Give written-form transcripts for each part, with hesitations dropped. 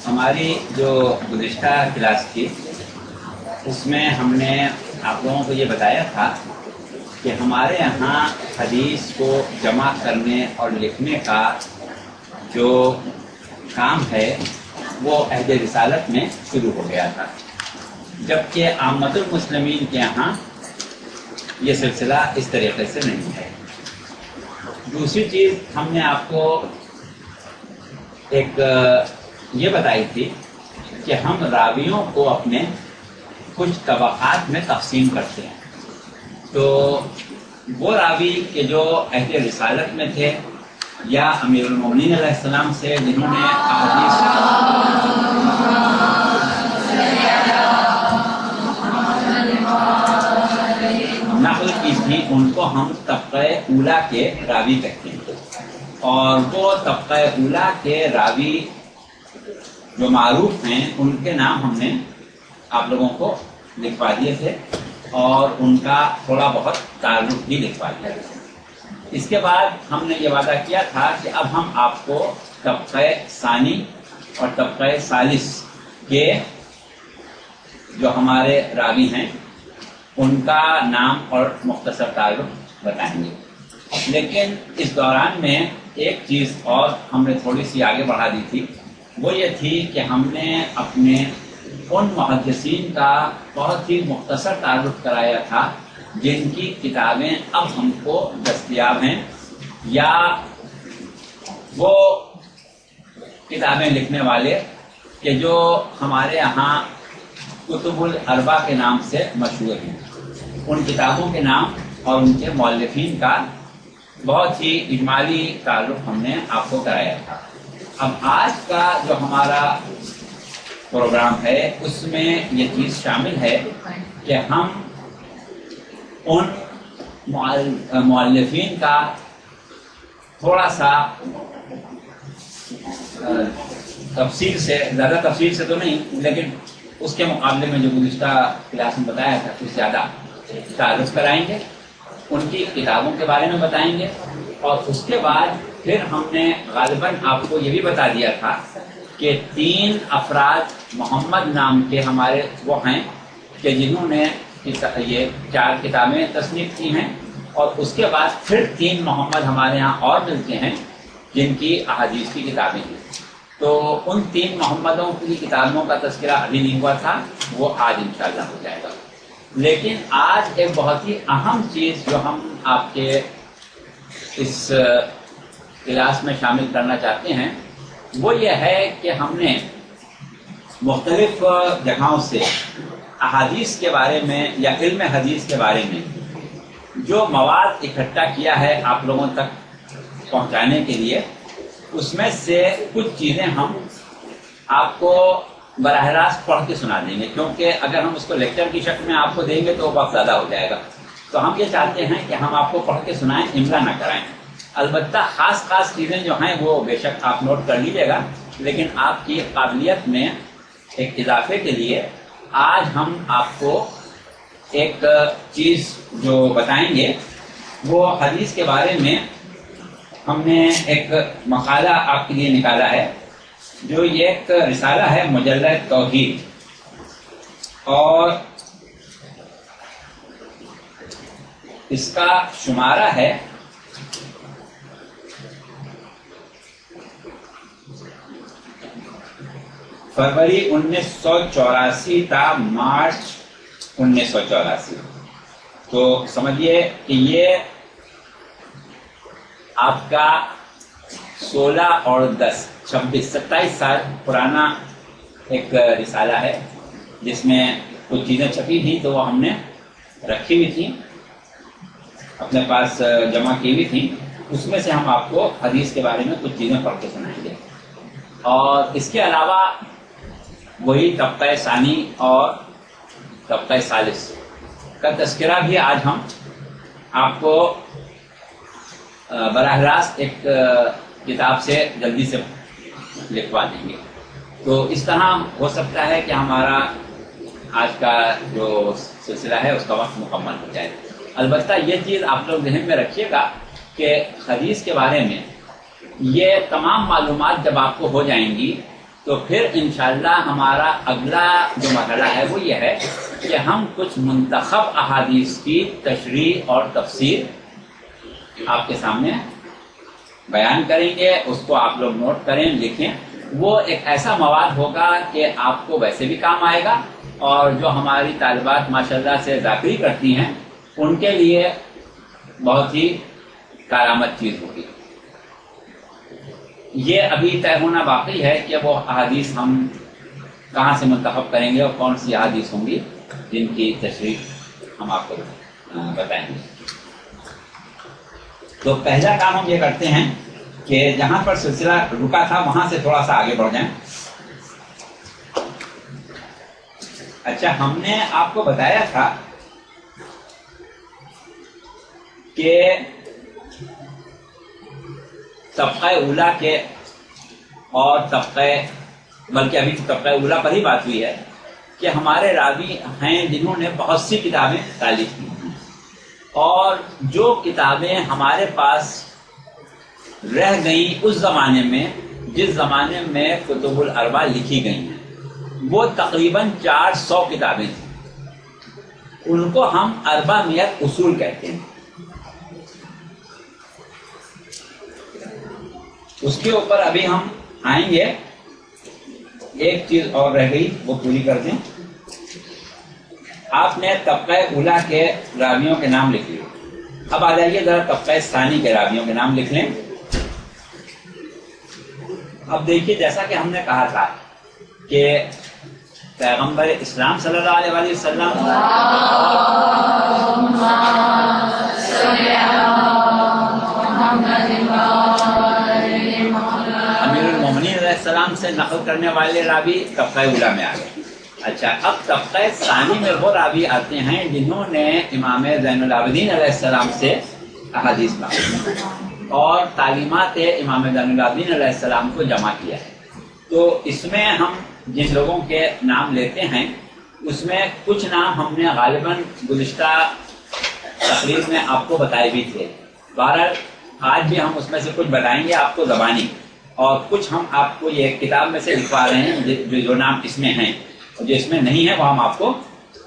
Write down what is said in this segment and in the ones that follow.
ہماری جو گزشتہ کلاس تھی اس میں ہم نے آپ لوگوں کو یہ بتایا تھا کہ ہمارے یہاں حدیث کو جمع کرنے اور لکھنے کا جو کام ہے وہ عہد رسالت میں شروع ہو گیا تھا، جبکہ عامۃ المسلمین کے یہاں یہ سلسلہ اس طریقے سے نہیں ہے۔ دوسری چیز ہم نے آپ کو ایک یہ بتائی تھی کہ ہم راویوں کو اپنے کچھ طبقات میں تقسیم کرتے ہیں، تو وہ راوی کہ جو عہد رسالت میں تھے یا امیر المومنین علیہ السلام سے جنہوں نے احادیث نقل کی تھی ان کو ہم طبقہ اولیٰ کے راوی کہتے ہیں، اور وہ طبقہ اولیٰ کے راوی جو معروف ہیں ان کے نام ہم نے آپ لوگوں کو لکھوا دیے تھے اور ان کا تھوڑا بہت تعارف بھی لکھوا دیا تھا۔ اس کے بعد ہم نے یہ وعدہ کیا تھا کہ اب ہم آپ کو طبقہ ثانی اور طبقہ ثالث کے جو ہمارے راوی ہیں ان کا نام اور مختصر تعارف بتائیں گے، لیکن اس دوران میں ایک چیز اور ہم نے تھوڑی سی آگے بڑھا دی تھی، وہ یہ تھی کہ ہم نے اپنے ان محدثین کا بہت ہی مختصر تعارف کرایا تھا جن کی کتابیں اب ہم کو دستیاب ہیں، یا وہ کتابیں لکھنے والے کہ جو ہمارے یہاں کتب الاربع کے نام سے مشہور ہیں، ان کتابوں کے نام اور ان کے مؤلفین کا بہت ہی اجمالی تعارف ہم نے آپ کو کرایا تھا۔ اب آج کا جو ہمارا پروگرام ہے اس میں یہ چیز شامل ہے کہ ہم ان مؤلفین کا تھوڑا سا تفصیل سے، زیادہ تفصیل سے تو نہیں لیکن اس کے مقابلے میں جو گزشتہ کلاس میں بتایا تھا کچھ زیادہ تعارف کرائیں گے، ان کی کتابوں کے بارے میں بتائیں گے، اور اس کے بعد پھر ہم نے غالباً آپ کو یہ بھی بتا دیا تھا کہ 3 افراد محمد نام کے ہمارے وہ ہیں کہ جنہوں نے یہ 4 کتابیں تصنیف کی ہیں، اور اس کے بعد پھر 3 محمد ہمارے ہاں اور ملتے ہیں جن کی احادیث کی کتابیں ہیں۔ تو ان 3 محمدوں کی کتابوں کا تذکرہ ابھی نہیں ہوا تھا، وہ آج انشاءاللہ ہو جائے گا۔ لیکن آج ایک بہت ہی اہم چیز جو ہم آپ کے اس کلاس میں شامل کرنا چاہتے ہیں وہ یہ ہے کہ ہم نے مختلف جگہوں سے احادیث کے بارے میں یا علم حدیث کے بارے میں جو مواد اکٹھا کیا ہے آپ لوگوں تک پہنچانے کے لیے، اس میں سے کچھ چیزیں ہم آپ کو براہ راست پڑھ کے سنا دیں گے، کیونکہ اگر ہم اس کو لیکچر کی شکل میں آپ کو دیں گے تو وقت زیادہ ہو جائے گا، تو ہم یہ چاہتے ہیں کہ ہم آپ کو پڑھ کے سنائیں، املا نہ کرائیں۔ البتہ خاص چیزیں جو ہیں وہ بے شک آپ نوٹ کر لیجیے گا، لیکن آپ کی قابلیت میں ایک اضافے کے لیے آج ہم آپ کو ایک چیز جو بتائیں گے وہ حدیث کے بارے میں ہم نے ایک مقالہ آپ کے لیے نکالا ہے، جو یہ ایک رسالہ ہے مجلد توحید، اور اس کا شمارہ ہے 1 فروری 1984 تا مارچ 1984۔ تو سمجھیے کہ یہ آپ کا 16 اور 10 26 27 سال پرانا ایک رسالہ ہے، جس میں کچھ چیزیں چھپی تھیں تو وہ ہم نے رکھی ہوئی تھیں، اپنے پاس جمع کی ہوئی تھیں، اس میں سے ہم آپ کو حدیث کے بارے میں کچھ چیزیں پڑھ کے سنائیں گے، اور اس کے علاوہ وہی طبقہ ثانی اور طبقہ ثالث کا تذکرہ بھی آج ہم آپ کو براہ راست ایک کتاب سے جلدی سے لکھوا دیں گے۔ تو اس طرح ہو سکتا ہے کہ ہمارا آج کا جو سلسلہ ہے اس کا وقت مکمل ہو جائے۔ البتہ یہ چیز آپ لوگ ذہن میں رکھیے گا کہ حدیث کے بارے میں یہ تمام معلومات جب آپ کو ہو جائیں گی تو پھر انشاءاللہ ہمارا اگلا جو مرحلہ ہے وہ یہ ہے کہ ہم کچھ منتخب احادیث کی تشریح اور تفسیر آپ کے سامنے بیان کریں گے. اس کو آپ لوگ نوٹ کریں, لکھیں. وہ ایک ایسا مواد ہوگا کہ آپ کو ویسے بھی کام آئے گا, اور جو ہماری طالبات ماشاءاللہ سے ذاکری کرتی ہیں ان کے لیے بہت ہی کارآمد چیز ہوگی. یہ ابھی طے ہونا باقی ہے کہ وہ احادیث ہم کہاں سے منتخب کریں گے اور کون سی احادیث ہوں گی جن کی تشریح ہم آپ کو بتائیں گے. تو پہلا کام ہم یہ کرتے ہیں کہ جہاں پر سلسلہ رکا تھا وہاں سے تھوڑا سا آگے بڑھ جائیں. اچھا, ہم نے آپ کو بتایا تھا کہ طبقہ اولا کے اور بلکہ ابھی طبقہ اولا پر ہی بات ہوئی ہے کہ ہمارے راوی ہیں جنہوں نے بہت سی کتابیں تالیف کی ہیں, اور جو کتابیں ہمارے پاس رہ گئیں اس زمانے میں جس زمانے میں کتب الاربع لکھی گئی ہیں وہ تقریباً 400 کتابیں تھیں. ان کو ہم 400 اصول کہتے ہیں. اس کے اوپر ابھی ہم آئیں گے. ایک چیز اور رہ گئی وہ پوری کر دیں. آپ نے طبقہ اولا کے راویوں کے نام لکھ لیے. اب آ جائیے ذرا طبقہ ثانی کے راویوں کے نام لکھ لیں. اب دیکھیے, جیسا کہ ہم نے کہا تھا کہ پیغمبر اسلام صلی اللہ علیہ وسلم امیر المومنین علیہ السلام سے نقل کرنے والے راوی طبقہ اولا میں آ گئے. اچھا, اب طبقہ ثانی میں وہ راوی آتے ہیں جنہوں نے امام زین العابدین علیہ السلام سے احادیث نقل اور تعلیمات امام زین العابدین علیہ السلام کو جمع کیا ہے. تو اس میں ہم جن لوگوں کے نام لیتے ہیں اس میں کچھ نام ہم نے غالباً گزشتہ تقریر میں آپ کو بتائے بھی تھے. بہرحال آج بھی ہم اس میں سے کچھ بتائیں گے آپ کو زبانی, اور کچھ ہم آپ کو یہ کتاب میں سے لکھوا رہے ہیں جو نام اس میں ہیں, اور جو اس میں نہیں ہے وہ ہم آپ کو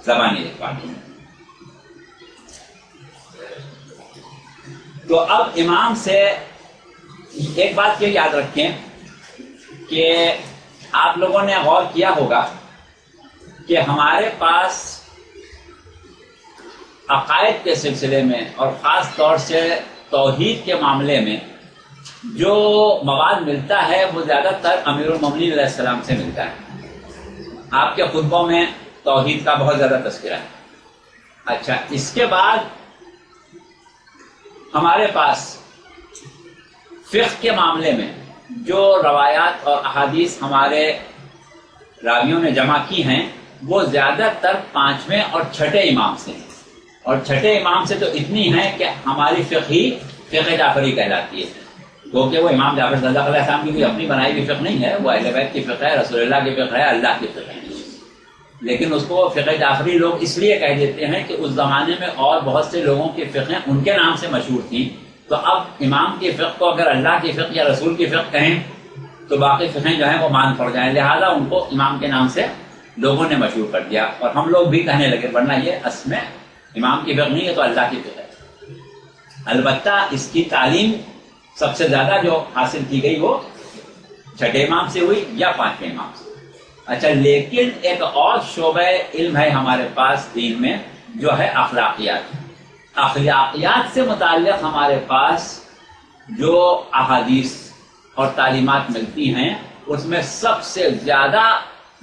زبانی لکھوا دیں گے. تو اب امام سے ایک بات یہ یاد رکھیں کہ آپ لوگوں نے غور کیا ہوگا کہ ہمارے پاس عقائد کے سلسلے میں اور خاص طور سے توحید کے معاملے میں جو مواد ملتا ہے وہ زیادہ تر امیر المومنین علیہ السلام سے ملتا ہے. آپ کے خطبوں میں توحید کا بہت زیادہ تذکرہ ہے. اچھا, اس کے بعد ہمارے پاس فقہ کے معاملے میں جو روایات اور احادیث ہمارے راویوں نے جمع کی ہیں وہ زیادہ تر 5ویں اور 6ٹھے امام سے ہیں. اور 6ٹھے امام سے تو اتنی ہیں کہ ہماری فقہ جعفری کہلاتی ہے. کیونکہ وہ امام جعفر صادق علیہ السلام کی کوئی اپنی بنائی ہوئی فقہ نہیں ہے, وہ اہل بیت کی فقہ ہے, رسول اللہ کی فقہ ہے, اللہ کی فقہ ہے. لیکن اس کو فقہ جعفری لوگ اس لیے کہہ دیتے ہیں کہ اس زمانے میں اور بہت سے لوگوں کی فقہیں ان کے نام سے مشہور تھیں. تو اب امام کی فقہ کو اگر اللہ کی فقہ یا رسول کی فقہ کہیں تو باقی فقہیں جو ہیں وہ مان پڑ جائیں. لہذا ان کو امام کے نام سے لوگوں نے مشہور کر دیا, اور ہم لوگ بھی کہنے لگے, ورنہ یہ اصل میں امام کی فقہ نہیں ہے تو اللہ کی فقہ ہے. البتہ اس کی تعلیم سب سے زیادہ جو حاصل کی گئی وہ 6ٹھے امام سے ہوئی یا 5ویں امام سے. اچھا, لیکن ایک اور شعبہ علم ہے ہمارے پاس دین میں جو ہے اخلاقیات. اخلاقیات سے متعلق ہمارے پاس جو احادیث اور تعلیمات ملتی ہیں اس میں سب سے زیادہ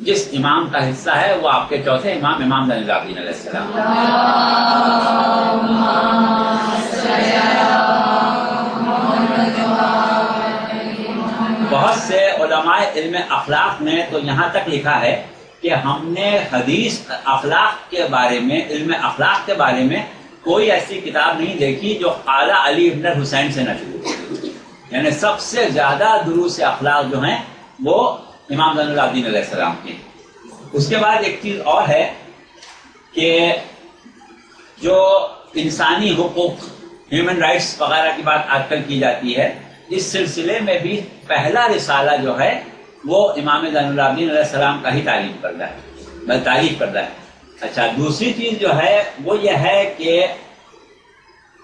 جس امام کا حصہ ہے وہ آپ کے چوتھے امام زین العابدین علیہ السلام. بہت سے علماء علم اخلاق نے تو یہاں تک لکھا ہے کہ ہم نے حدیث اخلاق کے بارے میں, علم اخلاق کے بارے میں کوئی ایسی کتاب نہیں دیکھی جو اعلیٰ علی ابن حسین سے نہ شروع ہو. یعنی سب سے زیادہ دروس اخلاق جو ہیں وہ امام زین العابدین علیہ السلام کے. اس کے بعد ایک چیز اور ہے کہ جو انسانی حقوق, ہیومن رائٹس وغیرہ کی بات آج کل کی جاتی ہے, اس سلسلے میں بھی پہلا رسالہ جو ہے وہ امام زین العابدین علیہ السلام کا ہی تعریف کرتا ہے. اچھا دوسری چیز جو ہے وہ یہ ہے کہ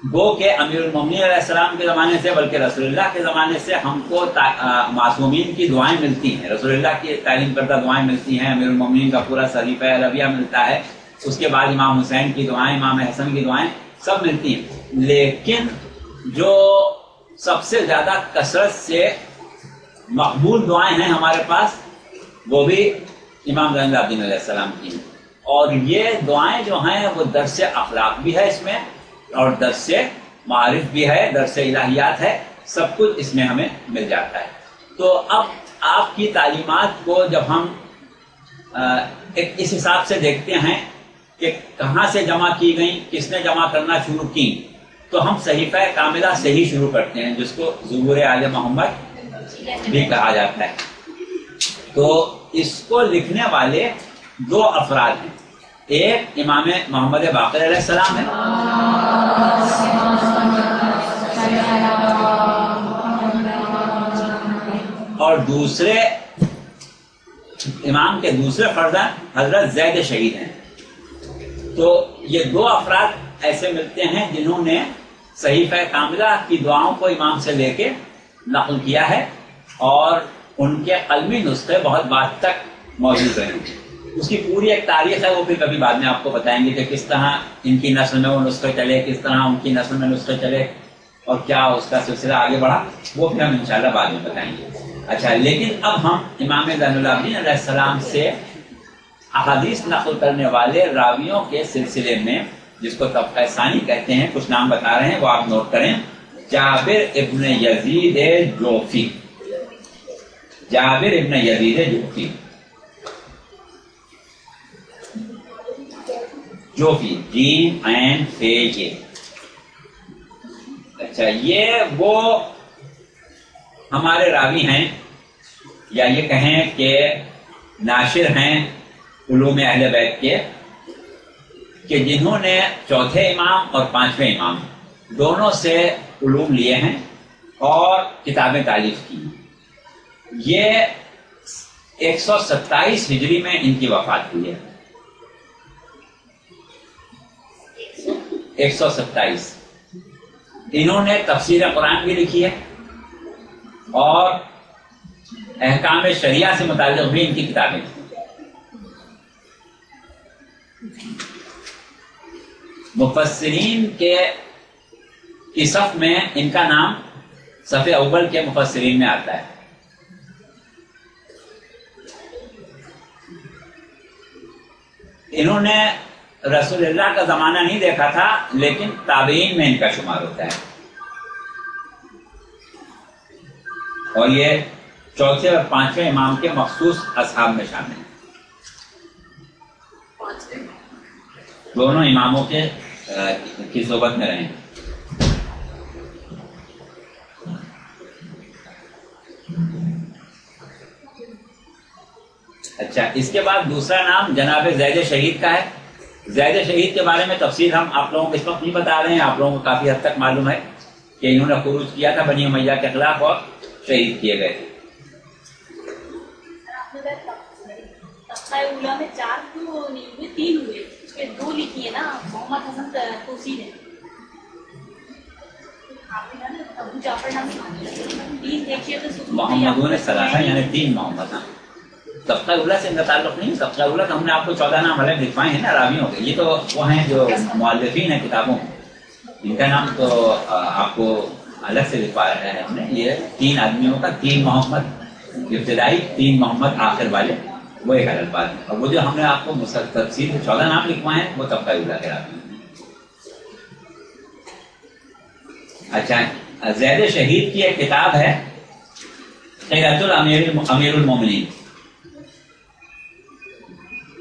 گو کہ امیر المومنین علیہ السلام کے زمانے سے بلکہ رسول اللہ کے زمانے سے ہم کو معصومین کی دعائیں ملتی ہیں، رسول اللہ کی تعلیم کردہ دعائیں ملتی ہیں، امیر المومنین کا پورا صحیفہ ربیہ ملتا ہے، اس کے بعد امام حسین کی دعائیں، امام حسن کی دعائیں سب ملتی ہیں. لیکن جو سب سے زیادہ کثرت سے مقبول دعائیں ہیں ہمارے پاس وہ بھی امام زین العابدین علیہ السلام کی ہیں. اور یہ دعائیں جو ہیں وہ درس اخلاق بھی ہے اس میں، اور درس معارف بھی ہے، درس الہیات ہے، سب کچھ اس میں ہمیں مل جاتا ہے. تو اب آپ کی تعلیمات کو جب ہم اس حساب سے دیکھتے ہیں کہ کہاں سے جمع کی گئیں، کس نے جمع کرنا شروع کی، تو ہم صحیفہ کاملہ سے ہی شروع کرتے ہیں جس کو زبور آل محمد بھی کہا جاتا ہے. تو اس کو لکھنے والے دو افراد ہیں، ایک امام محمد باقر علیہ السلام ہے اور دوسرے امام کے دوسرے فرزند حضرت زید شہید ہیں. تو یہ دو افراد ایسے ملتے ہیں جنہوں نے صحیفہ کاملہ کی دعاؤں کو امام سے لے کے نقل کیا ہے، اور ان کے قلمی نسخے بہت بعد تک موجود رہے. اس کی پوری ایک تاریخ ہے، وہ پھر کبھی بعد میں آپ کو بتائیں گے کہ کس طرح ان کی نسل میں وہ نسخے چلے، کس طرح ان کی نسل میں نسخے چلے، اور کیا اس کا سلسلہ آگے بڑھا، وہ پھر ہم انشاءاللہ بعد میں بتائیں گے. اچھا لیکن اب ہم امام زین العابدین علیہ السلام سے احادیث نقل کرنے والے راویوں کے سلسلے میں، جس کو طبقہ ثانی کہتے ہیں، کچھ نام بتا رہے ہیں وہ آپ نوٹ کریں. جابر ابن یزید جوفی، جابر ابن یزید جوفی، جوفی جیم عین فے یہ. اچھا یہ وہ ہمارے راوی ہیں، یا یہ کہیں کہ ناشر ہیں علوم اہل بیت کے، کہ جنہوں نے چوتھے امام اور پانچویں امام دونوں سے علوم لیے ہیں اور کتابیں تالیف کی. یہ 127 ہجری میں ان کی وفات ہوئی ہے. 127. انہوں نے تفسیر قرآن بھی لکھی ہے اور احکام شریعہ سے متعلق بھی ان کی کتابیں تھیں. مفسرین کی صف میں ان کا نام صف اول کے مفسرین میں آتا ہے. انہوں نے رسول اللہ کا زمانہ نہیں دیکھا تھا، لیکن تابعین میں ان کا شمار ہوتا ہے، اور یہ چوتھے اور پانچویں امام کے مخصوص اصحاب میں شامل ہیں. دونوں اماموں کی صحبت میں رہے ہیں. اچھا اس کے بعد دوسرا نام جناب زید شہید کا ہے. زید شہید کے بارے میں تفصیل ہم آپ لوگوں کو اس وقت نہیں بتا رہے ہیں، آپ لوگوں کو کافی حد تک معلوم ہے کہ انہوں نے خروج کیا تھا بنی امیہ کے خلاف اور شہید کیے گئے تھے. میں 4 تو نہیں ہوئے، 3 ہوئے، اس کے 2 لکھی ہے نا محمد حسن توسی نے. محمدون ثلاثہ یعنی 3 محمد. طبقہ اولیٰ سے ان کا تعلق نہیں. طبقہ اولیٰ کا ہم نے آپ کو 14 نام الگ لکھوائے ہیں نا راویوں کے. یہ تو وہ ہیں جو مؤلفین ہیں کتابوں، ان کا نام تو آپ کو الگ سے لکھوایا ہے ہم نے. یہ 3 آدمیوں کا 3 محمد ابتدائی، 3 محمد آخر والے، وہ ایک الگ بات ہے. اور وہ جو ہم نے آپ کو تفصیل 14 نام لکھوائے ہیں وہ طبقہ اولیٰ کے راوی ہیں. اچھا زید شہید کی ایک کتاب ہے خیرۃ امیر المومنین،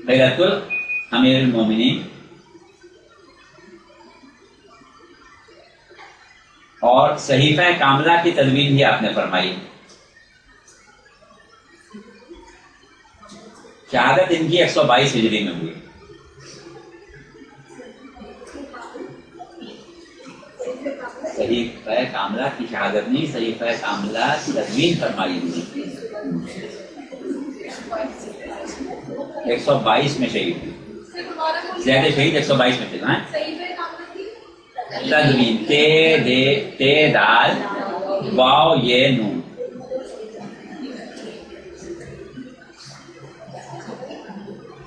خیرۃ امیر المومنین، اور صحیفہ کاملہ کی تدوین بھی آپ نے فرمائی. شہادت ان کی 122 ہجری میں ہوئی. صحیفہ کاملہ کی شہادت نہیں، صحیفہ کاملہ کی تدوین فرمائی ہوئی. 122 میں شہید ہوئی. زید شہید 122 میں شہید ہیں. تدوین تے دے تے دال واو یہ نون.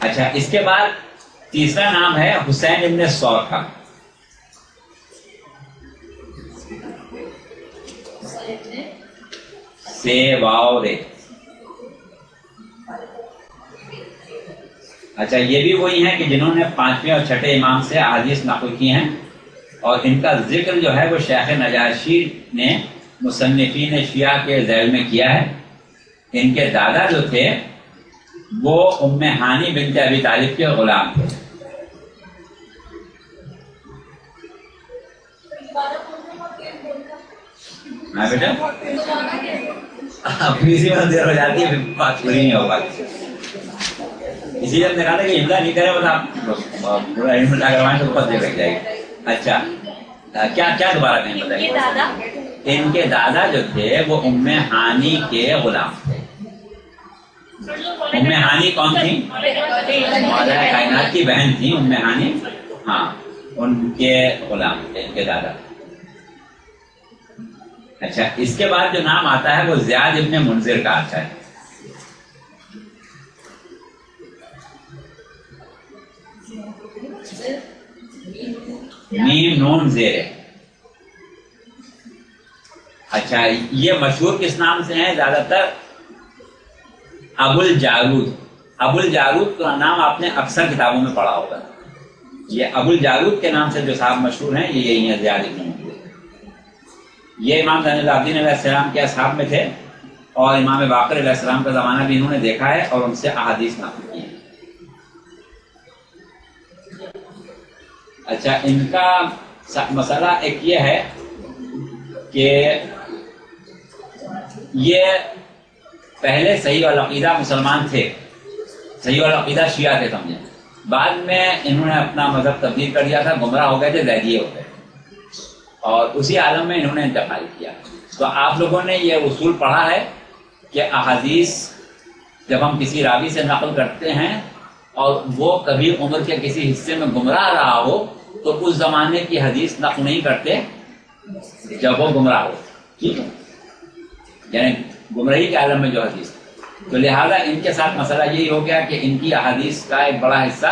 اچھا اس کے بعد تیسرا نام ہے حسین ابن سورخا. سے واو رے. اچھا یہ بھی وہی ہیں کہ جنہوں نے 5ویں اور 6ٹھے امام سے احادیث نقل کی ہیں اور ان کا ذکر جو ہے وہ شیخ نجاشی نے مصنفین شیعہ کے ذیل میں کیا ہے. ان کے دادا جو تھے وہ ام ہانی بنت ابی طالب کے غلام تھے. ہاں بیٹا اپنی سی بات دیر ہو جاتی ہے بات پوری نہیں ہو پاتی. اسی لیے ہم نے کہا تھا کہ املا نہیں کرے بس آپ پورا املا کروائیں تو بہت دیر لگ جائے گی. اچھا کیا کیا دوبارہ کہیں بتائیے. ان کے دادا جو تھے وہ ام ہانی کے غلام تھے. ام ہانی کون تھی؟ مولا کائنات کی بہن تھی ام ہانی. ہاں ان کے غلام تھے ان کے دادا. اچھا اس کے بعد جو نام آتا ہے وہ زیاد ابن منذر کا آتا ہے. میم نون زیر. اچھا یہ مشہور کس نام سے ہیں؟ زیادہ تر ابو الجارود. ابو الجارود کا نام آپ نے اکثر کتابوں میں پڑھا ہوگا. یہ ابو الجارود کے نام سے جو صاحب مشہور ہیں یہ یہی ہیں زیاد ابن منذر. یہ امام زین العابدین علیہ السلام کے اصحاب میں تھے اور امام باقر علیہ السلام کا زمانہ بھی انہوں نے دیکھا ہے اور ان سے احادیث نقل کی ہیں. اچھا ان کا مسئلہ ایک یہ ہے کہ یہ پہلے صحیح العقیدہ مسلمان تھے, صحیح العقیدہ شیعہ تھے سمجھیں. بعد میں انہوں نے اپنا مذہب تبدیل کر دیا تھا, گمراہ ہو گئے تھے, زیدیے ہو گئے اور اسی عالم میں انہوں نے انتقال کیا. تو آپ لوگوں نے یہ اصول پڑھا ہے کہ احادیث جب ہم کسی راوی سے نقل کرتے ہیں اور وہ کبھی عمر کے کسی حصے میں گمراہ رہا ہو تو اس زمانے کی حدیث نقل نہیں کرتے جب وہ گمراہ ہو. ٹھیک ہے, یعنی گمراہی کے عالم میں جو حدیث. تو لہذا ان کے ساتھ مسئلہ یہی ہو گیا کہ ان کی احادیث کا ایک بڑا حصہ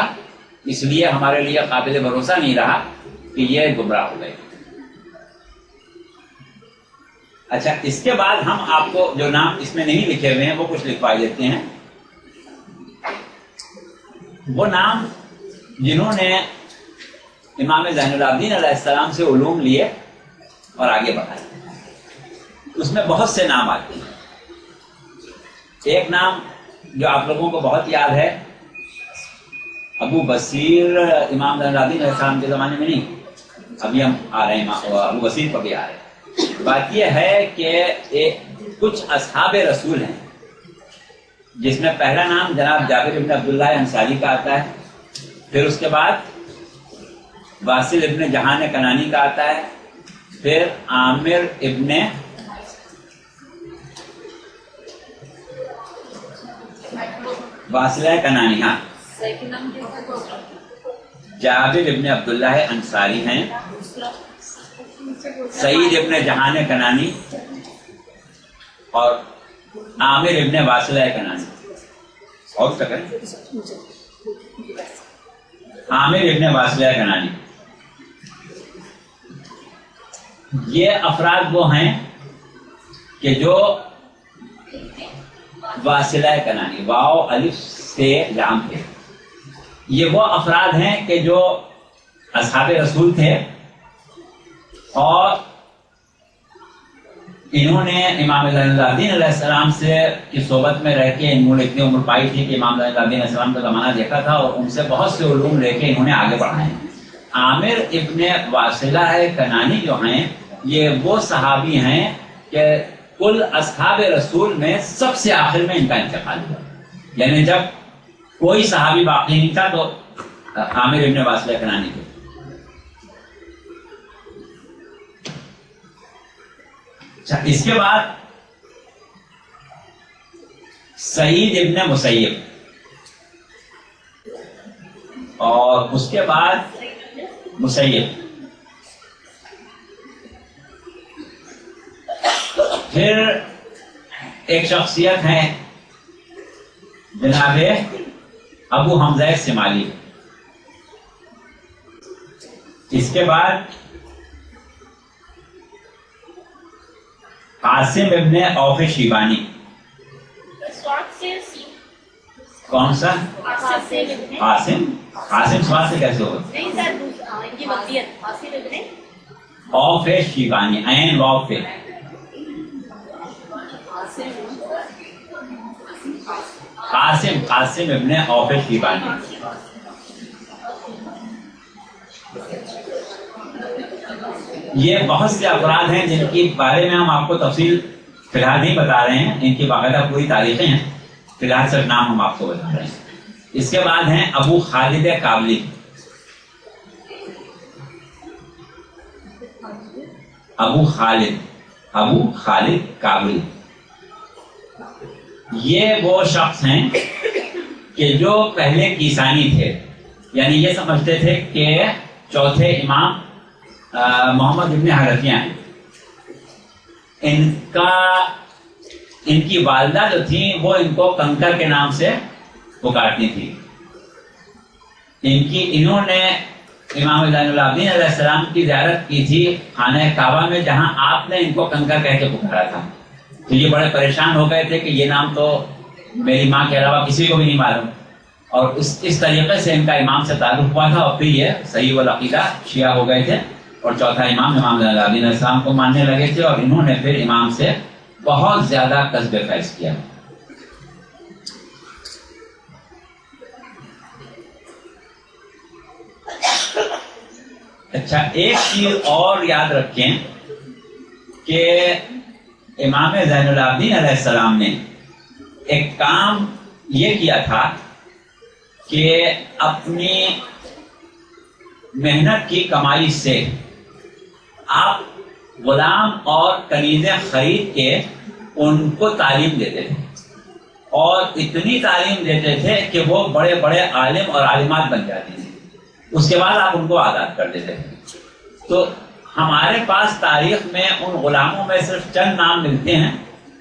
اس لیے ہمارے لیے قابل بھروسہ نہیں رہا کہ یہ گمراہ ہو گئے. اچھا اس کے بعد ہم آپ کو جو نام اس میں نہیں لکھے ہوئے ہیں وہ کچھ لکھوا دیتے ہیں. وہ نام جنہوں نے امام زین العابدین علیہ السلام سے علوم لیے اور آگے بڑھائے, اس میں بہت سے نام آتے ہیں. ایک نام جو آپ لوگوں کو بہت یاد ہے, ابو بصیر. امام زین العابدین علیہ السلام کے زمانے میں نہیں, ابھی ہم آ رہے ہیں ابو بصیر پر بھی آ رہے ہیں. بات یہ ہے کہ کچھ اصحاب رسول ہیں جس میں پہلا نام جناب جابر ابن عبداللہ انصاری کا آتا ہے, پھر اس کے بعد واصل ابن جہان کنانی کا آتا ہے, پھر عامر ابن واصلہ کنانی. ہاں جابر ابن عبداللہ انصاری ہیں, سعید ابن جہان کنانی اور عامر ابن واصلہ کنانی. اور عامر ابن واصلہ کنانی. یہ افراد وہ ہیں کہ جو واصلہ کنانی واو الف سے لام تھے. یہ وہ افراد ہیں کہ جو اصحاب رسول تھے اور انہوں نے امام زین العابدین علیہ السلام سے کی صحبت میں رہ کے انہوں نے اتنی عمر پائی تھی کہ امام زین العابدین علیہ السلام کا زمانہ دیکھا تھا اور ان سے بہت سے علوم لے کے انہوں نے آگے بڑھائے. عامر ابن واصلہ کنانی جو ہیں یہ وہ صحابی ہیں کہ کل اصحاب رسول میں سب سے آخر میں ان کا انتقال ہوا. یعنی جب کوئی صحابی باقی نہیں تھا تو عامر ابن واصلہ کنانی تھے. اس کے بعد سعید ابن مسیب. اور اس کے بعد مسیب، پھر ایک شخصیت ہے جناب ابو حمزہ سمالی، اس کے بعد قاسم ابن اوف شیبانی. کون سا؟ قاسم سواد سے کیسے ہوگا؟ اوف شیبانی، عین واو پہ قاسم ابن اوف شیبانی. یہ بہت سے افراد ہیں جن کے بارے میں ہم آپ کو تفصیل فی الحال نہیں بتا رہے ہیں، ان کی باقاعدہ پوری تاریخیں ہیں، فی الحال صرف نام ہم آپ کو بتا رہے ہیں. اس کے بعد ہیں ابو خالد کابلی. ابو خالد کابلی یہ وہ شخص ہیں کہ جو پہلے کیسانی تھے، یعنی یہ سمجھتے تھے کہ چوتھے امام محمد ابن حنفیہ ہیں. ان کی والدہ جو تھیں وہ ان کو کنکر کے نام سے پکارتی تھی. انہوں نے امام زین العابدین علیہ السلام کی زیارت کی تھی خانہ کعبہ میں، جہاں آپ نے ان کو کنکر کہہ کے پکارا تھا. تو یہ بڑے پریشان ہو گئے تھے کہ یہ نام تو میری ماں کے علاوہ کسی کو بھی نہیں معلوم، اور اس طریقے سے ان کا امام سے تعلق ہوا تھا، اور پھر یہ صحیح والعقیدہ شیعہ ہو گئے تھے اور چوتھا امام زین العابدین علیہ السلام کو ماننے لگے تھے، اور انہوں نے پھر امام سے بہت زیادہ قصب فیض کیا. اچھا، ایک چیز اور یاد رکھیں کہ امام زین العابدین علیہ السلام نے ایک کام یہ کیا تھا کہ اپنی محنت کی کمائی سے آپ غلام اور کنیزیں خرید کے ان کو تعلیم دیتے تھے، اور اتنی تعلیم دیتے تھے کہ وہ بڑے بڑے عالم اور عالمات بن جاتی تھی. اس کے بعد آپ ان کو آزاد کر دیتے تھے. تو ہمارے پاس تاریخ میں ان غلاموں میں صرف چند نام ملتے ہیں،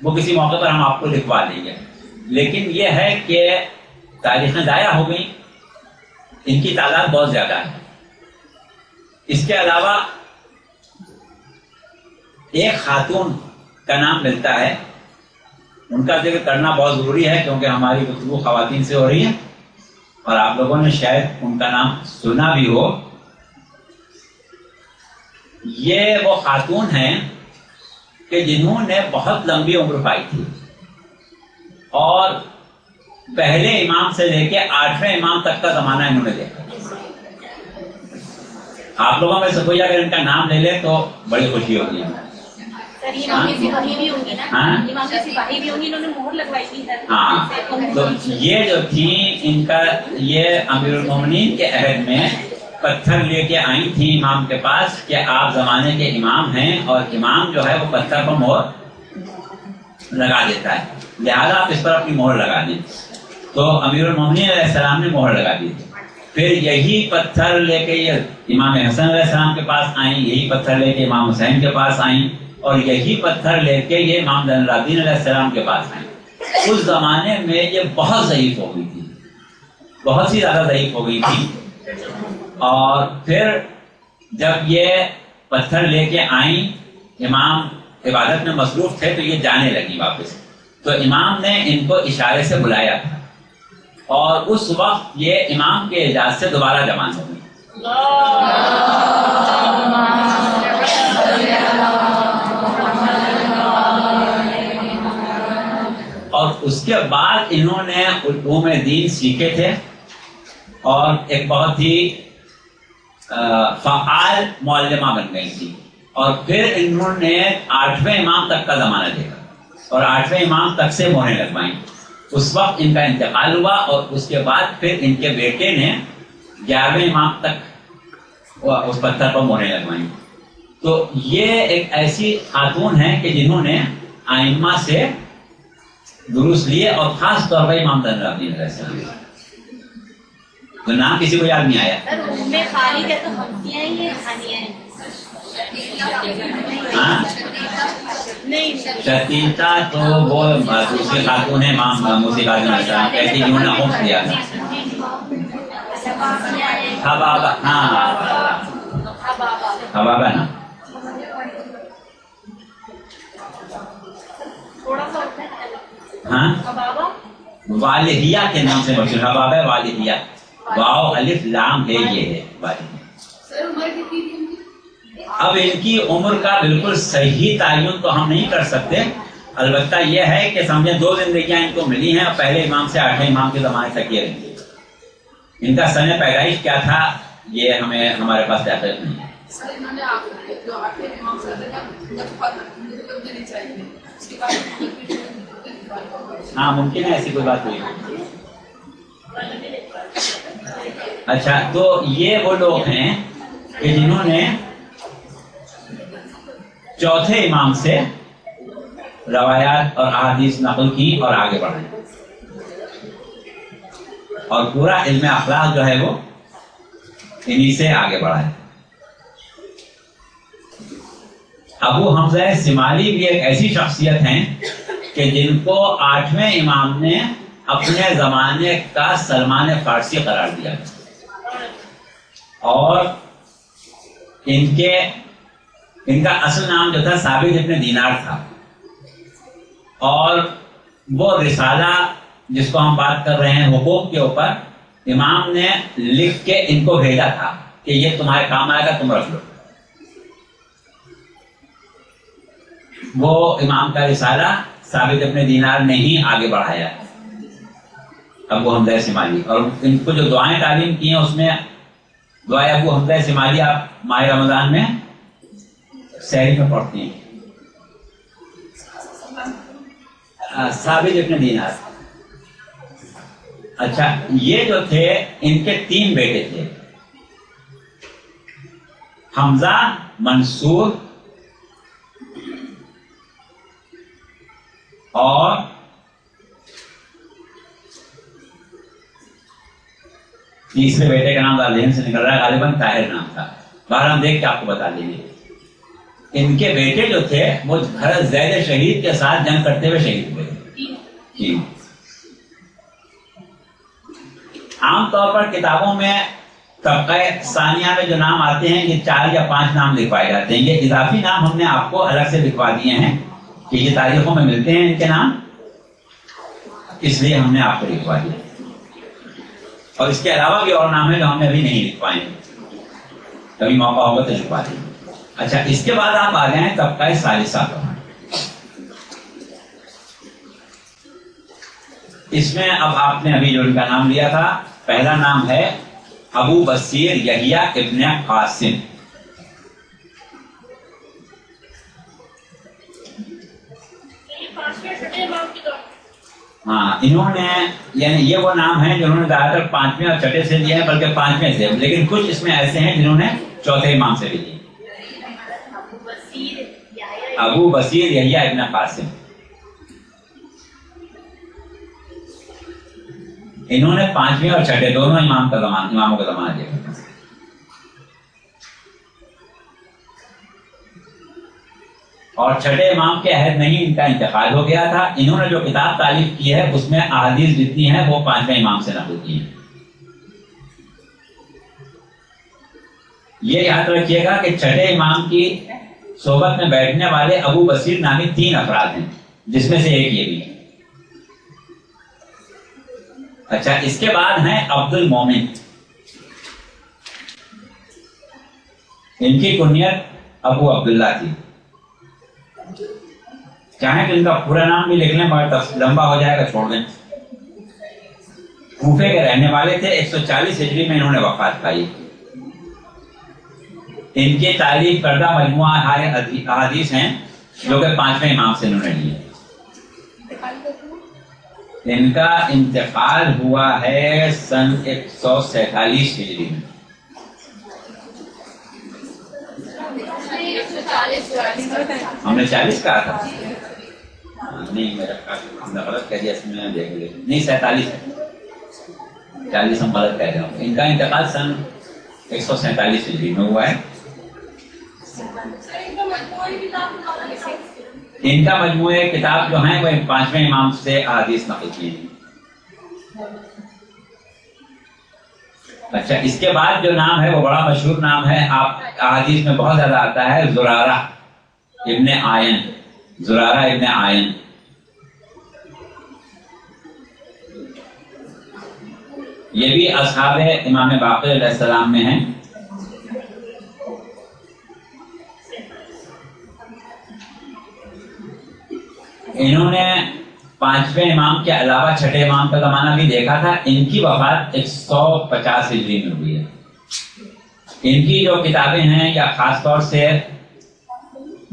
وہ کسی موقع پر ہم آپ کو لکھوا دیں گے، لیکن یہ ہے کہ تاریخیں ضائع ہو گئیں، ان کی تعداد بہت زیادہ ہے. اس کے علاوہ ایک خاتون کا نام ملتا ہے، ان کا ذکر کرنا بہت ضروری ہے کیونکہ ہماری گفتگو خواتین سے ہو رہی ہے، اور آپ لوگوں نے شاید ان کا نام سنا بھی ہو. یہ وہ خاتون ہیں کہ جنہوں نے بہت لمبی عمر پائی تھی، اور پہلے امام سے لے کے 8ویں امام تک کا زمانہ انہوں نے دیکھا. آپ لوگوں میں سے کوئی اگر ان کا نام لے لے تو بڑی خوشی ہوگی. ہاں، تو یہ جو تھی ان کا، یہ امیر المومنین کے عہد میں پتھر لے کے آئی تھی امام کے پاس کہ آپ زمانے کے امام ہیں، اور امام جو ہے وہ پتھر پر مہر لگا دیتا ہے، لہذا آپ اس پر اپنی مہر لگا دیں. تو امیر المومنین علیہ السلام نے مہر لگا دی تھی. پھر یہی پتھر لے کے یہ امام حسن علیہ السلام کے پاس آئیں، یہی پتھر لے کے امام حسین کے پاس آئیں، اور یہی پتھر لے کے یہ امام زین العابدین علیہ السلام کے پاس آئیں. اس زمانے میں یہ بہت ضعیف ہو گئی تھی، بہت سی زیادہ ضعیف ہو گئی تھی. اور پھر جب یہ پتھر لے کے آئیں، امام عبادت میں مصروف تھے تو یہ جانے لگی واپس. تو امام نے ان کو اشارے سے بلایا تھا، اور اس وقت یہ امام کے اجازت سے دوبارہ جمع ہو گئی. اور اس کے بعد انہوں نے علوم دین سیکھے تھے، اور ایک بہت ہی فعال معلمہ بن گئی تھی. اور پھر انہوں نے 8ویں امام تک کا زمانہ دیکھا، اور 8ویں امام تک سے مہریں لگوائیں. اس وقت ان کا انتقال ہوا، اور اس کے بعد پھر ان کے بیٹے نے 11ویں امام تک اس پتھر پر مہریں لگوائیں. تو یہ ایک ایسی خاتون ہیں کہ جنہوں نے ائمہ سے دروس لیے، اور خاص طور پر امام زین العابدین علیہ السلام. تو نام کسی کو یاد نہیں آیا؟ سر میں خالد ہے تو ہمسیاں ہی ہیں ہانیاں ہیں. ہاں نہیں شتیتا تو وہ دوسری خاتون ہے امام موسی قاظم السلام کہتی جنہوں نے خمس دیا تھا. حبابہ، ہاں حبابہ نا. تھوڑا سا ہوتا ہے ہاں بابا والدیہ کے نام سے مشہور حبابہ والدیہ. واو الف لام ہے، یہ ہے والدیہ. اب ان کی عمر کا بالکل صحیح تعین تو ہم نہیں کر سکتے، البتہ یہ ہے کہ سمجھیں 2 زندگیاں ان کو ملی ہیں. پہلے امام سے 8ویں امام کے زمانے تک یہ رہی. ان کا سن پیدائش کیا تھا یہ ہمارے پاس دقیق نہیں ہے. ہاں ممکن ہے ایسی کوئی بات ہوئی. اچھا تو یہ وہ لوگ ہیں کہ جنہوں نے چوتھے امام سے روایات اور احادیث نقل کی اور آگے بڑھے، اور پورا علم اخلاق جو ہے وہ انہی سے آگے بڑھا ہے. ابو حمزہ سمالی بھی ایک ایسی شخصیت ہیں کہ جن کو 8ویں امام نے اپنے زمانے کا سلمان فارسی قرار دیا، اور ان کا اصل نام جو تھا ثابت ابن دینار تھا. اور وہ رسالہ جس کو ہم بات کر رہے ہیں حقوق کے اوپر، امام نے لکھ کے ان کو بھیجا تھا کہ یہ تمہارے کام آئے گا، تم رکھ لو. وہ امام کا رسالہ ثابت ابن دینار نے ہی آگے بڑھایا ابو حمزہ سمالی. اور ان کو جو دعائیں تعلیم کی ہیں اس میں دعائیں ابو حمزہ سمالی آپ ماہ رمضان میں سحری میں پڑھتی ہیں. ثابت ابن دینار. اچھا یہ جو تھے ان کے 3 بیٹے تھے، حمزہ، منصور اور تیسرے بیٹے کا نام ذہن سے نکل رہا ہے، غالباً طاہر نام تھا. باہر ہم دیکھ کے آپ کو بتا دیں گے. ان کے بیٹے جو تھے وہ حضرت زید شہید کے ساتھ جنگ کرتے ہوئے شہید ہوئے. عام طور پر کتابوں میں طبقہ ثانیہ میں جو نام آتے ہیں یہ 4 یا 5 نام لکھوائے جاتے ہیں. یہ اضافی نام ہم نے آپ کو الگ سے لکھوا دیے ہیں کہ یہ تاریخوں میں ملتے ہیں ان کے نام، اس لیے ہم نے آپ کو لکھوا دیا. اور اس کے علاوہ بھی اور نام ہے جو ہم نے ابھی نہیں لکھوائے ہیں، کبھی موقع ہوگا تو لکھوا دیں. اچھا اس کے بعد آپ آ گئے ہیں طبقہ ثالثہ پر. اس میں اب آپ نے ابھی جو ان کا نام لیا تھا، پہلا نام ہے ابو بصیر یحییٰ ابن قاسم. ہاں انہوں نے یعنی یہ وہ نام ہیں جنہوں نے زیادہ تر 5ویں اور 6ٹھے سے لیے ہیں، بلکہ 5ویں سے، لیکن کچھ اس میں ایسے ہیں جنہوں نے چوتھے امام سے بھی لیے. ابو بصیر یحییٰ ابن قاسم. انہوں نے 5ویں اور 6ٹھے دونوں اماموں کا زمانہ دیا. اور 6ٹھے امام کے عہد میں ہی ان کا انتقال ہو گیا تھا. انہوں نے جو کتاب تالیف کی ہے اس میں احادیث جتنی ہیں وہ 5ویں امام سے نقل کی ہیں. یہ یاد رکھیے گا کہ 6ٹھے امام کی صحبت میں بیٹھنے والے ابو بصیر نامی 3 افراد ہیں، جس میں سے ایک یہ بھی ہے. اچھا اس کے بعد ہیں عبد المومن. ان کی کنیت ابو عبداللہ تھی. چاہیں کہ ان کا پورا نام بھی لکھ لیں مگر لمبا ہو جائے گا، چھوڑ دیں. کوفے کے رہنے والے تھے. 140 ہجری میں انہوں نے وفات پائی. ان کی تعریف کردہ مجموعہ احادیث ہیں جو کہ 5ویں امام سے انہوں نے لیے. ان کا انتقال ہوا ہے سن 147 ہجری میں. ہم نے 40 کہا تھا، نہیں میرا ہم نے غلط کہہ دیا، اس میں دیکھ لیں. نہیں 47 ہے. 40 ہم غلط کہہ رہے ہوں. ان کا انتقال سن 147 ہجری میں ہوا ہے. ان کا مجموعہ کتاب جو ہیں وہ 5ویں امام سے احادیث نقل کی ہیں. اچھا اس کے بعد جو نام ہے وہ بڑا مشہور نام ہے, آپ احادیث میں بہت زیادہ آتا ہے, زرارہ ابن عین. زرارہ ابن عین یہ بھی اصحاب امام باقر علیہ السلام میں ہیں. انہوں نے 5ویں امام کے علاوہ 6ٹھے امام کا زمانہ بھی دیکھا تھا. ان کی وفات 150 ہجری میں ہوئی ہے. ان کی جو کتابیں ہیں یا خاص طور سے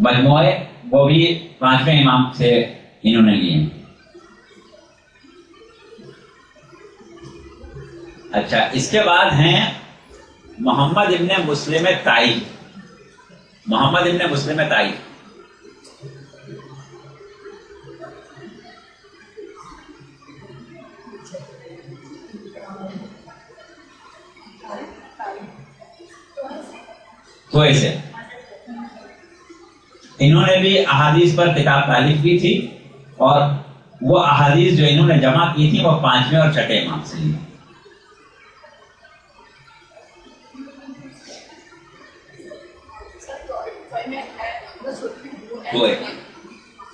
مجموعے وہ بھی 5ویں امام سے انہوں نے لیے ہیں. اچھا اس کے بعد ہیں محمد ابن مسلم تائی. محمد ابن مسلم تائی تو ایسے انہوں نے بھی احادیث پر کتاب تالیف کی تھی, اور وہ احادیث جو انہوں نے جمع کی تھی وہ 5ویں اور 6ٹھے امام سے لی.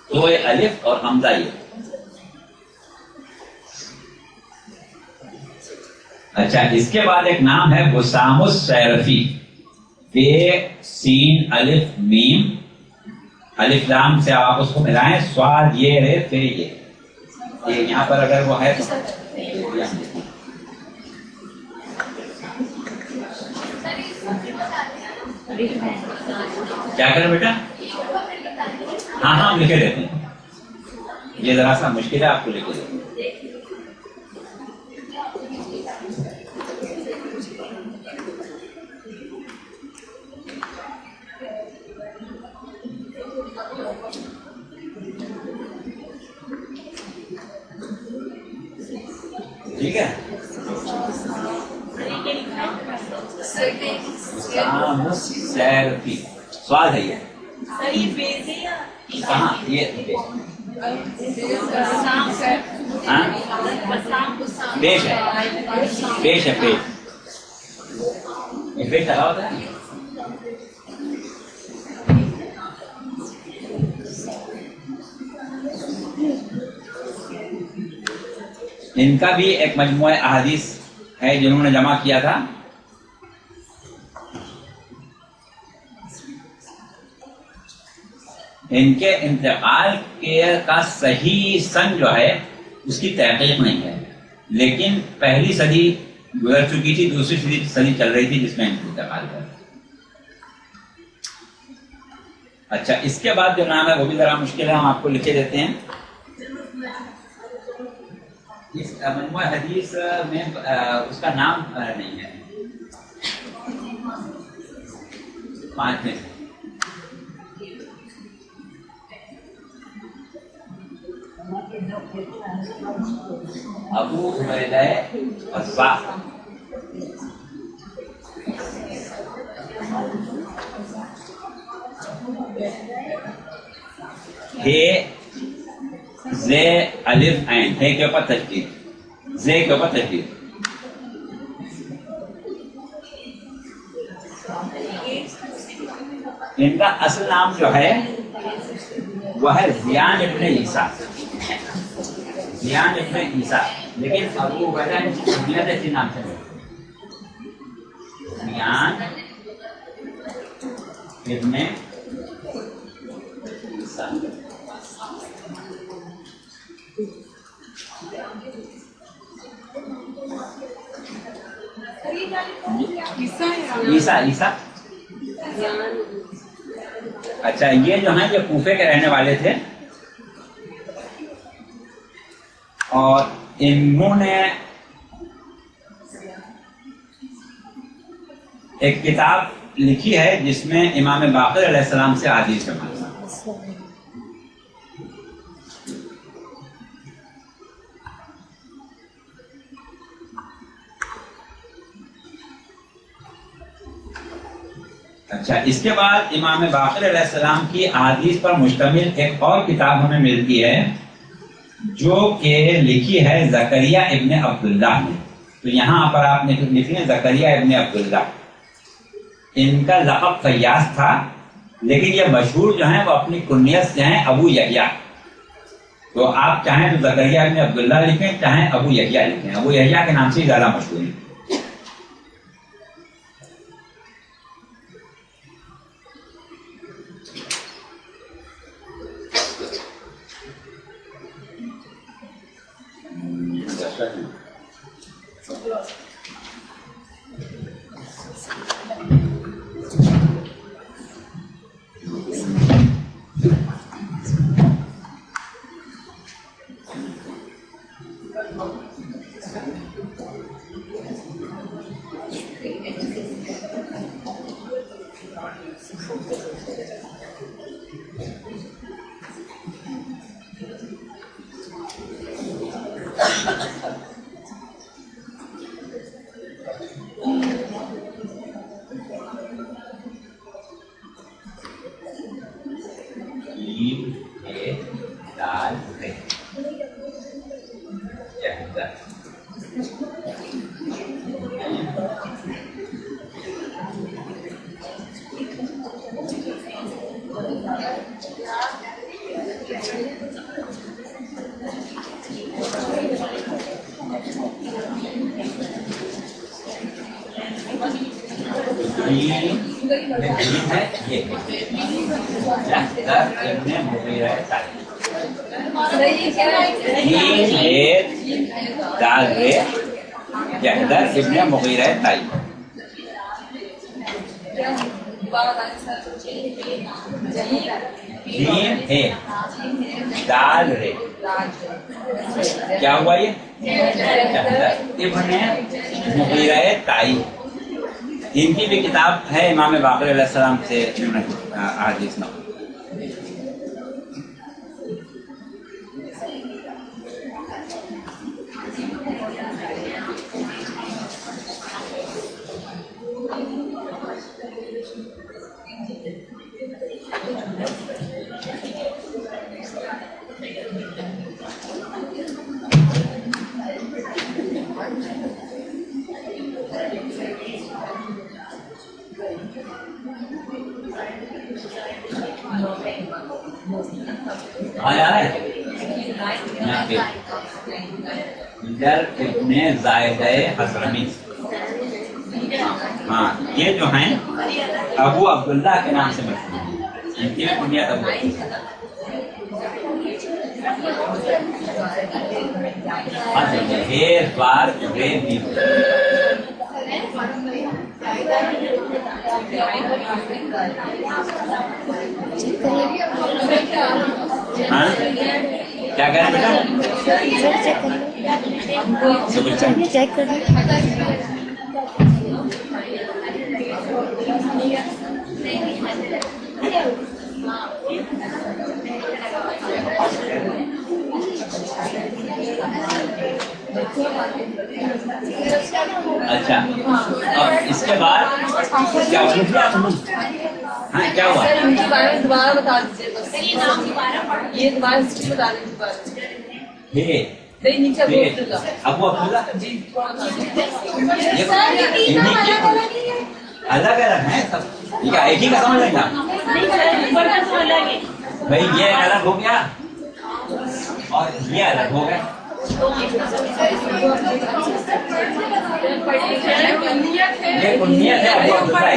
تو الف اور حمزہ یہ. اچھا اس کے بعد ایک نام ہے بسام السیرفی. بے سین الف میم الف لام سے آپ اس کو ملائیں, سواد یہ رے پھر یہ یہاں پر اگر وہ ہے تو کیا کریں بیٹا؟ ہاں ہاں لکھے دیتے ہیں, یہ ذرا سا مشکل ہے, آپ کو لکھے دیتے ہیں. ٹھیک ہے, سوال ہے یہ کہاں, یہ پیش ہے, پیش ہے, پیش پیش لگا ہوتا ہے. ان کا بھی ایک مجموعہ احادیث ہے جنہوں نے جمع کیا تھا. ان کے انتقال کا صحیح سن جو ہے اس کی تحقیق نہیں ہے, لیکن پہلی صدی گزر چکی تھی, دوسری صدی چل رہی تھی جس میں ان کا انتقال ہوا. اچھا اس کے بعد جو نام ہے وہ بھی ذرا مشکل ہے, ہم آپ کو لکھے دیتے ہیں. اس مجموعہ حدیث میں اس کا نام نہیں ہے. 5 میں سے ابو عبیدہ وضاح, زے الف عین, ہے کے اوپر تشدید, زے کے اوپر تشدید. ان کا اصل نام جو ہے وہ ہے زیان ابن عیسیٰ. زیان ابن عیسیٰ, لیکن ابو عبیدہ اسی نام سے زیان ابن عیسیٰ. عیسیٰ عیسیٰ اچھا یہ جو ہیں یہ کوفے کے رہنے والے تھے, اور انہوں نے ایک کتاب لکھی ہے جس میں امام باقر علیہ السلام سے حدیث جمع ہے. اچھا اس کے بعد امام باقر علیہ السلام کی احادیث پر مشتمل ایک اور کتاب ہمیں ملتی ہے جو کہ لکھی ہے زکریا ابن عبداللہ نے. تو یہاں پر آپ نے لکھی ہے زکریا ابن عبداللہ. ان کا لقب فیاض تھا لیکن یہ مشہور جو ہیں وہ اپنی کنیت سے ہیں ابو یحییٰ. تو آپ چاہیں تو زکریا ابن عبداللہ لکھیں, چاہیں ابو یحییٰ لکھیں. ابو یحییٰ کے نام سے زیادہ مشہور ہیں. ابن مغیرہ تائی. جیم ہے دال رے. کیا ہوا یہ ابن مغیرہ تائی. ان کی بھی کتاب ہے امام باقر علیہ السلام سے احادیث نقل. ابن زائدہ حضرمی. ہاں یہ جو ہیں ابو عبداللہ کے نام سے مشہور ہیں. ان کی بنیاد ابو کیا کہہ رہے بیٹا؟ چیک کر اچھا اور اس کے بعد کیا ہوا؟ ہاں کیا ہوا؟ دوبارہ بتا دیجیے. یہ دوبارہ بتا دیجیے. ابو عبداللہ الگ الگ ہیں سب. ٹھیک ہے ایک ہی کا سمجھ لیں گا بھائی. یہ الگ ہو گیا اور یہ الگ ہو گیا. یہ کنیت ہے ابو عبداللہ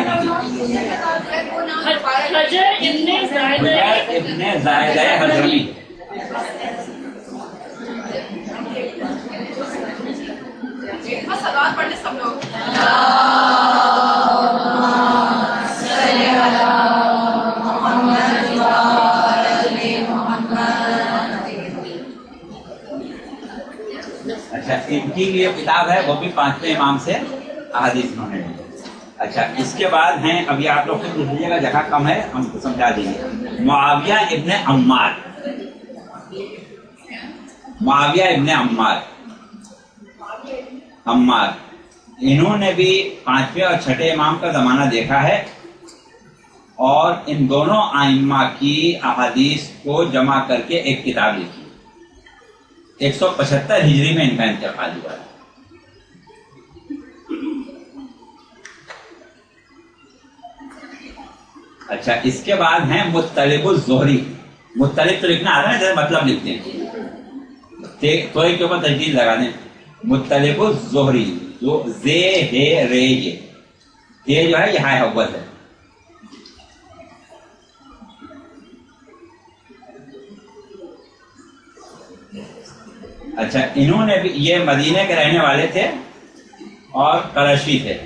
ابن زائدہ حضرمی. سلوات پڑھنے سب لوگ. اچھا ان کی یہ کتاب ہے وہ بھی 5ویں امام سے احادیث انہوں نے. اچھا اس کے بعد ہیں ابھی آپ لوگ سے لیجیے گا جگہ کم ہے ہم کو سمجھا دیں گے. معاویہ ابن عمار. معاویہ ابن عمار انہوں نے بھی 5ویں اور 6ٹھے امام کا زمانہ دیکھا ہے اور ان دونوں آئمہ کی احادیث کو جمع کر کے ایک کتاب لکھی. 175 ہجری میں ان کا انتقال ہوا. اچھا اس کے بعد ہیں مطلب الزہری. مطلب تو لکھنا آ رہا ہے جیسے مطلب لکھتے ہیں تو ایک کے اوپر تجدید لگا دیں. مطلب الزہری جو زے ہے رے یہ جو ہے یہ ہائے اول ہے. اچھا انہوں نے بھی یہ مدینے کے رہنے والے تھے اور قرشی تھے.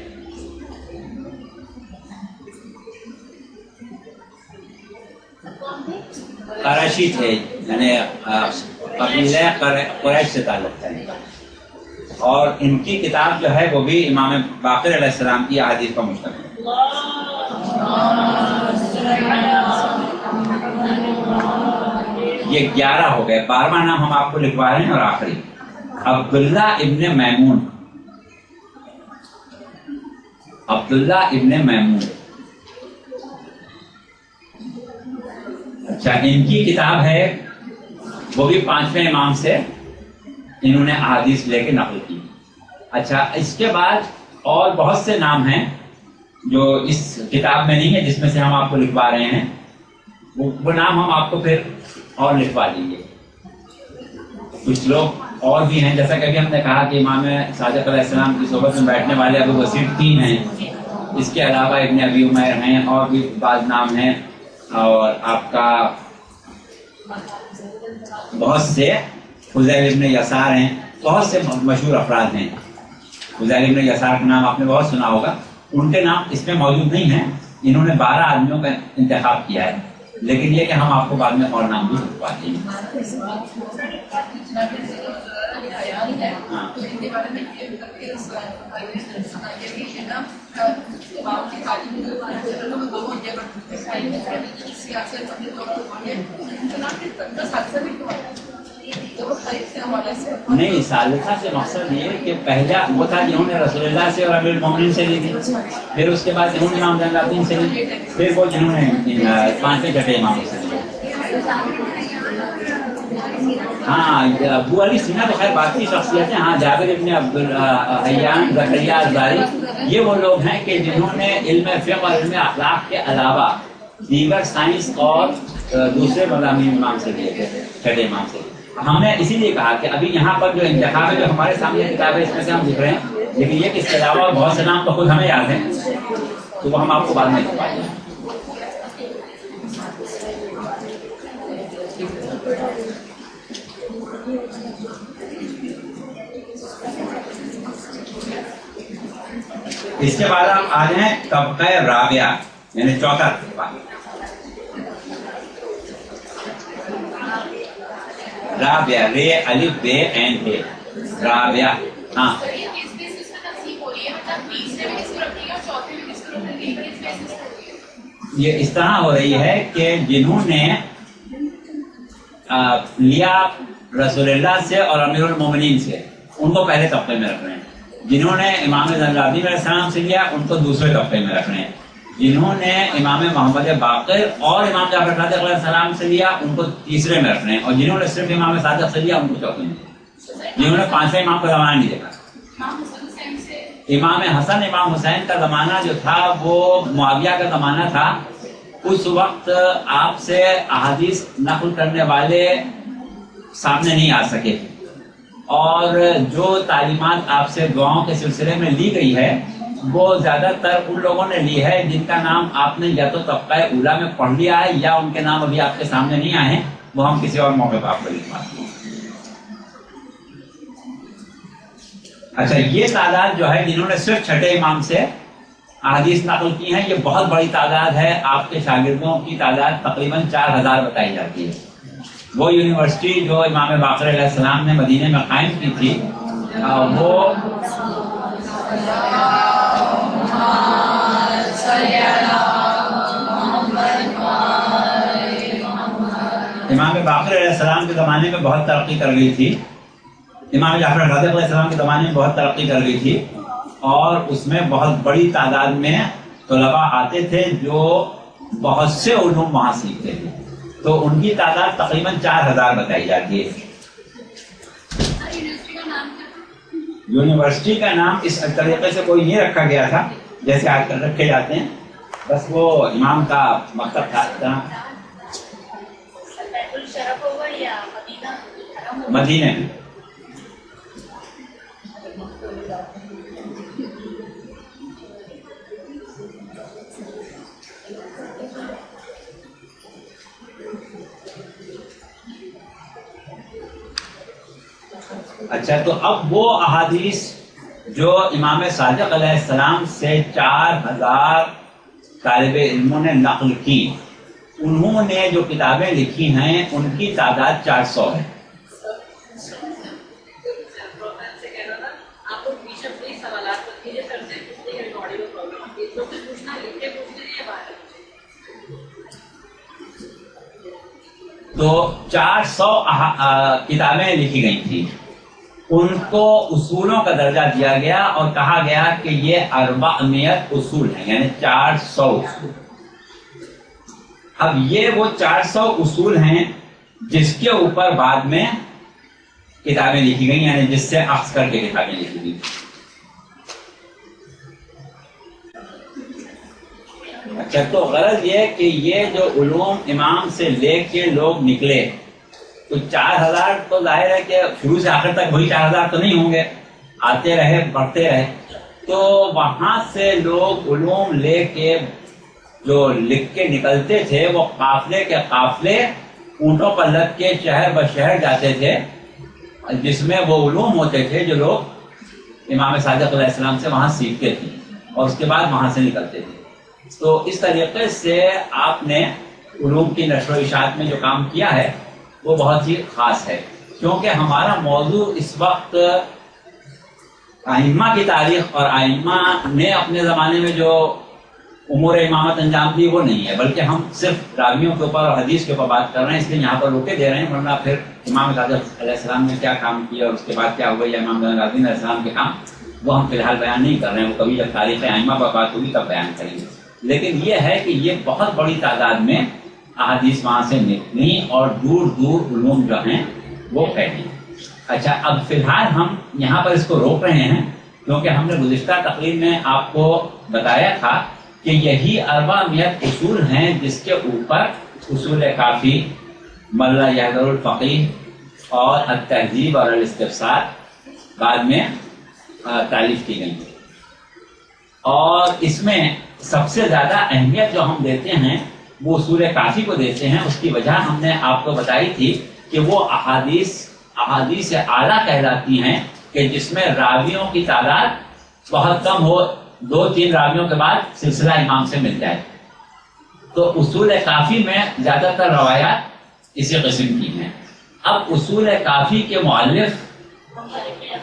قریشی تھے یعنی قبیلہ قریش سے تعلق تھا. اور ان کی کتاب جو ہے وہ بھی امام باقر علیہ السلام کی احادیث پر مشتمل ہے. یہ 11 ہو گئے. 12واں نام ہم آپ کو لکھوا رہے ہیں اور آخری عبداللہ ابن میمون. عبداللہ ابن میمون. اچھا ان کی کتاب ہے وہ بھی 5ویں امام سے انہوں نے احادیث لے کے نقل کی. اچھا اس کے بعد اور بہت سے نام ہیں جو اس کتاب میں نہیں ہے جس میں سے ہم آپ کو لکھوا رہے ہیں. وہ نام ہم آپ کو پھر اور لکھوا دیں گے. کچھ لوگ اور بھی ہیں جیسا کہ ابھی ہم نے کہا کہ امام صادق علیہ السلام کی صحبت میں بیٹھنے والے ابو بصیر 3 ہیں. اس کے علاوہ ابن ابی عمیر ہیں اور بھی بعض نام ہیں. اور آپ کا بہت سے فضیل ابن یسار ہیں. بہت سے مشہور افراد ہیں. فضیل ابن یسار کا نام آپ نے بہت سنا ہوگا. ان کے نام اس میں موجود نہیں ہیں. انہوں نے 12 آدمیوں کا انتخاب کیا ہے لیکن یہ کہ ہم آپ کو بعد میں اور نام بھی لکھوا دیں گے. نہیں ثالثہ سے مقصد یہ کہ پہلا وہ تھا جنہوں نے رسول اللہ سے اور امیر المومنین سے لی تھی. پھر اس کے بعد انہوں نے امام زین العابدین سے لی. پھر وہ جنہوں نے 5ویں 6ٹھے امام سے لی. ہاں ابو علی سینا تو خیر باقی شخصیتیں. ہاں جابر ابن عبد الحیان زکریا الزاری یہ وہ لوگ ہیں کہ جنہوں نے علم فقہ اور علم اخلاق کے علاوہ دیگر سائنس اور دوسرے مضامین امام سے لیے تھے 6ٹھے امام سے. ہم نے اسی لیے کہا کہ ابھی یہاں پر جو انتخاب ہے جو ہمارے سامنے کتاب ہے اس میں سے ہم لکھ رہے ہیں لیکن یہ کہ اس کے علاوہ بہت سے نام تو خود ہمیں یاد ہیں تو وہ ہم آپ کو بعد میں لکھوا دیں گے. اس کے بعد ہم آ جائیں طبقہ رابعہ یعنی 4تھا طبقہ. رابعہ رے الف بے عین ہے رابعہ. ہاں یہ اس طرح ہو رہی ہے کہ جنہوں نے لیا رسول اللہ سے اور امیر المومنین سے ان کو پہلے طبقے میں رکھ رہے ہیں. جنہوں نے امام زین العابدین علیہ السلام سے لیا ان کو دوسرے طبقے میں رکھ رہے ہیں. جنہوں نے امام محمد باقر اور امام جعفر صادق علیہ السلام سے لیا ان کو تیسرے میں رکھ رہے ہیں. اور جنہوں نے صرف امام صادق سے لیا ان کو چوتھے میں. جنہوں نے 5ویں امام کا زمانہ نہیں دیکھا. امام حسن امام حسین کا زمانہ جو تھا وہ معاویہ کا زمانہ تھا. اس وقت آپ سے احادیث نقل کرنے والے سامنے نہیں آ سکے اور جو تعلیمات آپ سے دعاؤں کے سلسلے میں لی گئی ہے وہ زیادہ تر ان لوگوں نے لی ہے جن کا نام آپ نے یا تو طبقہ اولا میں پڑھ لیا ہے یا ان کے نام ابھی آپ کے سامنے نہیں آئے ہیں. وہ ہم کسی اور موقع پر آپ کو لکھواتے ہیں. اچھا یہ تعداد جو ہے جنہوں نے صرف 6ٹھے امام سے احادیث نقل کی ہیں یہ بہت بڑی تعداد ہے. آپ کے شاگردوں کی تعداد تقریباً 4000 بتائی جاتی ہے. وہ یونیورسٹی جو امام باقر علیہ السلام نے مدینے میں قائم کی تھی وہ امام باقر علیہ السلام کے زمانے میں بہت ترقی کر گئی تھی. امام جعفر صادق علیہ السلام کے زمانے میں بہت ترقی کر گئی تھی اور اس میں بہت بڑی تعداد میں طلباء آتے تھے جو بہت سے علوم وہاں سیکھتے تھے. تو ان کی تعداد تقریباً 4000 بتائی جاتی ہے. یونیورسٹی کا نام اس طریقے سے کوئی نہیں رکھا گیا تھا جیسے آج کل رکھے جاتے ہیں، بس وہ امام کا مکتب تھا. مدینہ میں. اچھا، تو اب وہ احادیث جو امام صادق علیہ السلام سے 4000 طالب علموں نے نقل کی، انہوں نے جو کتابیں لکھی ہیں ان کی تعداد 400 ہے. تو 400 کتابیں لکھی گئی تھی، ان کو اصولوں کا درجہ دیا گیا اور کہا گیا کہ یہ 400 اصول ہیں، یعنی 400 اصول. اب یہ وہ 400 اصول ہیں جس کے اوپر بعد میں کتابیں لکھی گئی، یعنی جس سے اخذ کر کے کتابیں لکھی گئی. اچھا، تو غرض یہ کہ یہ جو علوم امام سے لے کے لوگ نکلے، تو 4000 تو ظاہر ہے کہ شروع سے آخر تک وہی 4000 تو نہیں ہوں گے، آتے رہے بڑھتے رہے. تو وہاں سے لوگ علوم لے کے جو لکھ کے نکلتے تھے وہ قافلے کے قافلے اونٹوں پر لد کے شہر بشہر جاتے تھے، جس میں وہ علوم ہوتے تھے جو لوگ امام صادق علیہ السلام سے وہاں سیکھتے تھے اور اس کے بعد وہاں سے نکلتے تھے. تو اس طریقے سے آپ نے علوم کی نشر و اشاعت میں جو کام کیا ہے وہ بہت ہی خاص ہے، کیونکہ ہمارا موضوع اس وقت ائمہ کی تاریخ اور ائمہ نے اپنے زمانے میں جو امور امامت انجام دی وہ نہیں ہے، بلکہ ہم صرف راویوں کے اوپر اور حدیث کے اوپر بات کر رہے ہیں. اس لیے یہاں پر روکے دے رہے ہیں، ورنہ پھر امام صادق علیہ السلام نے کیا کام کیا اور اس کے بعد کیا ہوا یا امام غزالی علیہ السلام کے کام وہ ہم فی الحال بیان نہیں کر رہے ہیں. وہ کبھی جب تاریخ ائمہ پر بات ہوگی تب بیان کریں گے. لیکن یہ ہے کہ یہ بہت بڑی تعداد میں احادیث وہاں سے نکلی اور دور دور علوم جو ہیں وہ پھیلی. اچھا، اب فی الحال ہم یہاں پر اس کو روک رہے ہیں کیونکہ ہم نے گزشتہ تقریر میں آپ کو بتایا تھا کہ یہی 400 اصول ہیں جس کے اوپر اصول کافی، ملا یحضر الفقیہ اور التہذیب اور الاستفسار بعد میں تالیف کی گئی. اور اس میں سب سے زیادہ اہمیت جو ہم دیتے ہیں وہ اصول کافی کو دیتے ہیں. اس کی وجہ ہم نے آپ کو بتائی تھی کہ وہ احادیث اعلیٰ کہلاتی ہیں کہ جس میں راویوں کی تعداد بہت کم ہو، 2-3 راویوں کے بعد سلسلہ امام سے مل جائے. تو اصول کافی میں زیادہ تر روایات اسی قسم کی ہیں. اب اصول کافی کے مؤلف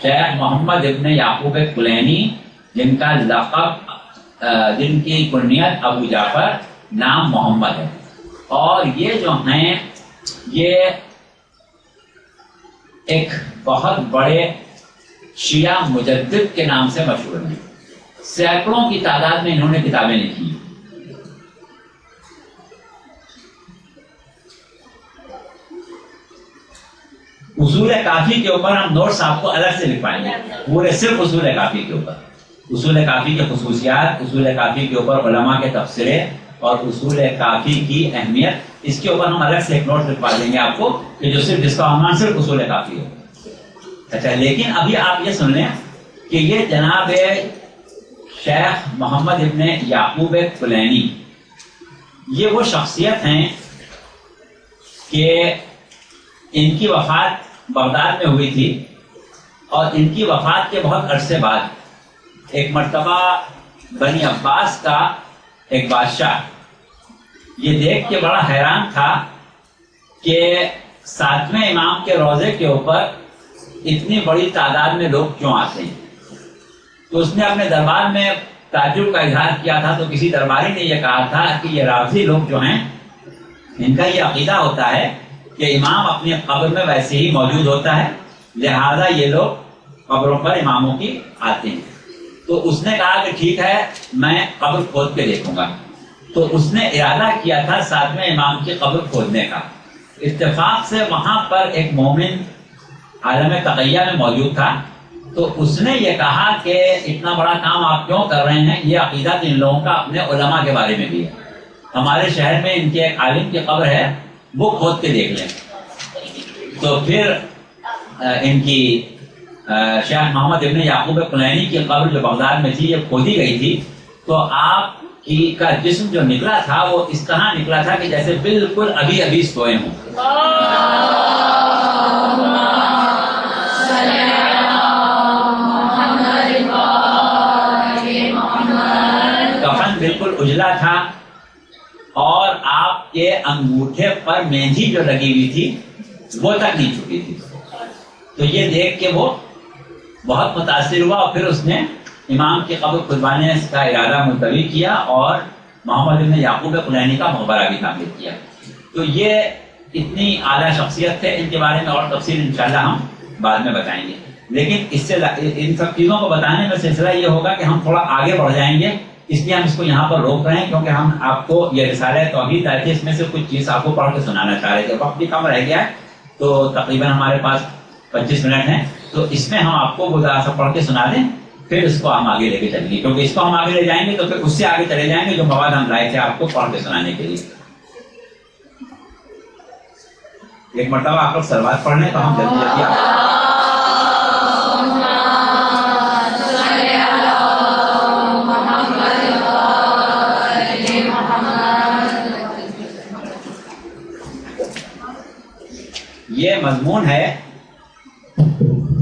شیخ محمد ابن یعقوب کلینی، جن کا لقب، جن کی کنیت ابو جعفر، نام محمد ہے، اور یہ جو ہیں یہ ایک بہت بڑے شیعہ مجدد کے نام سے مشہور ہیں. سینکڑوں کی تعداد میں انہوں نے کتابیں لکھی. اصول کافی کے اوپر ہم نوٹس آپ کو الگ سے لکھوائیں گے، پورے صرف اصول کافی کے اوپر، اصول کافی کے خصوصیات، اصول کافی کے اوپر علماء کے تبصرے اور اصول کافی کی اہمیت. اس کے اوپر ہم الگ سے ایک نوٹ لکھوا دیں گے آپ کو کہ جو صرف جس کا عنوان صرف اصول کافی ہو. اچھا، لیکن ابھی آپ یہ سن لیں کہ یہ جناب شیخ محمد ابن یعقوب کلینی یہ وہ شخصیت ہیں کہ ان کی وفات بغداد میں ہوئی تھی، اور ان کی وفات کے بہت عرصے بعد ایک مرتبہ بنی عباس کا ایک بادشاہ یہ دیکھ کے بڑا حیران تھا کہ 7ویں امام کے روضے کے اوپر اتنی بڑی تعداد میں لوگ کیوں آتے ہیں. تو اس نے اپنے دربار میں تعجب کا اظہار کیا تھا. تو کسی درباری نے یہ کہا تھا کہ یہ رافضی لوگ جو ہیں ان کا یہ عقیدہ ہوتا ہے کہ امام اپنی قبر میں ویسے ہی موجود ہوتا ہے، لہذا یہ لوگ قبروں پر اماموں کی آتے ہیں. تو اس نے کہا کہ ٹھیک ہے، میں قبر کھود کے دیکھوں گا. تو اس نے ارادہ کیا تھا 7ویں امام کی قبر کھودنے کا. اتفاق سے وہاں پر ایک مومن عالم تقیہ میں موجود تھا, تو اس نے یہ کہا کہ اتنا بڑا کام آپ کیوں کر رہے ہیں, یہ عقیدہ ان لوگوں کا اپنے علماء کے بارے میں بھی ہے. ہمارے شہر میں ان کے ایک عالم کی قبر ہے, وہ کھود کے دیکھ لیں. تو پھر ان کی شیخ محمد ابن یعقوب کلینی کی قبر جو بغداد میں تھی, یہ کھودی گئی تھی, تو آپ کی کا جسم جو نکلا تھا وہ اس طرح نکلا تھا کہ جیسے بالکل ابھی ابھی سوئے ہوں. کفن بالکل اجلا تھا اور آپ کے انگوٹھے پر مہندی جو لگی ہوئی تھی وہ تک نہیں چھپی تھی. تو یہ دیکھ کے وہ بہت متاثر ہوا اور پھر اس نے امام کی قبر کھدوانے کا ارادہ ملتوی کیا اور محمد بن یعقوب کلینی کا مقبرہ بھی تعمیر کیا. تو یہ اتنی اعلیٰ شخصیت تھے, ان کے بارے میں اور تفصیل انشاءاللہ ہم بعد میں بتائیں گے. لیکن اس سے ان سب چیزوں کو بتانے میں سلسلہ یہ ہوگا کہ ہم تھوڑا آگے بڑھ جائیں گے, اس لیے ہم اس کو یہاں پر روک رہے ہیں, کیونکہ ہم آپ کو یہ رسالہ توحید آئے تھے, اس میں سے کچھ چیز آپ کو پڑھ کے سنانا چاہ رہے تھے. وقت بھی کم رہ گیا ہے, تو تقریباً ہمارے پاس 25 منٹ ہیں, تو اس میں ہم آپ کو وہ ذرا سا پڑھ کے سنا دیں, پھر اس کو ہم آگے لے کے چلیں گے, کیونکہ اس کو ہم آگے لے جائیں گے تو پھر اس سے آگے چلے جائیں گے جو مواد ہم لائے تھے آپ کو پڑھ کے سنانے کے لیے. ایک مرتبہ آپ لوگ سلوات پڑھ لیں تو ہم جلدی جلدی یہ مضمون ہے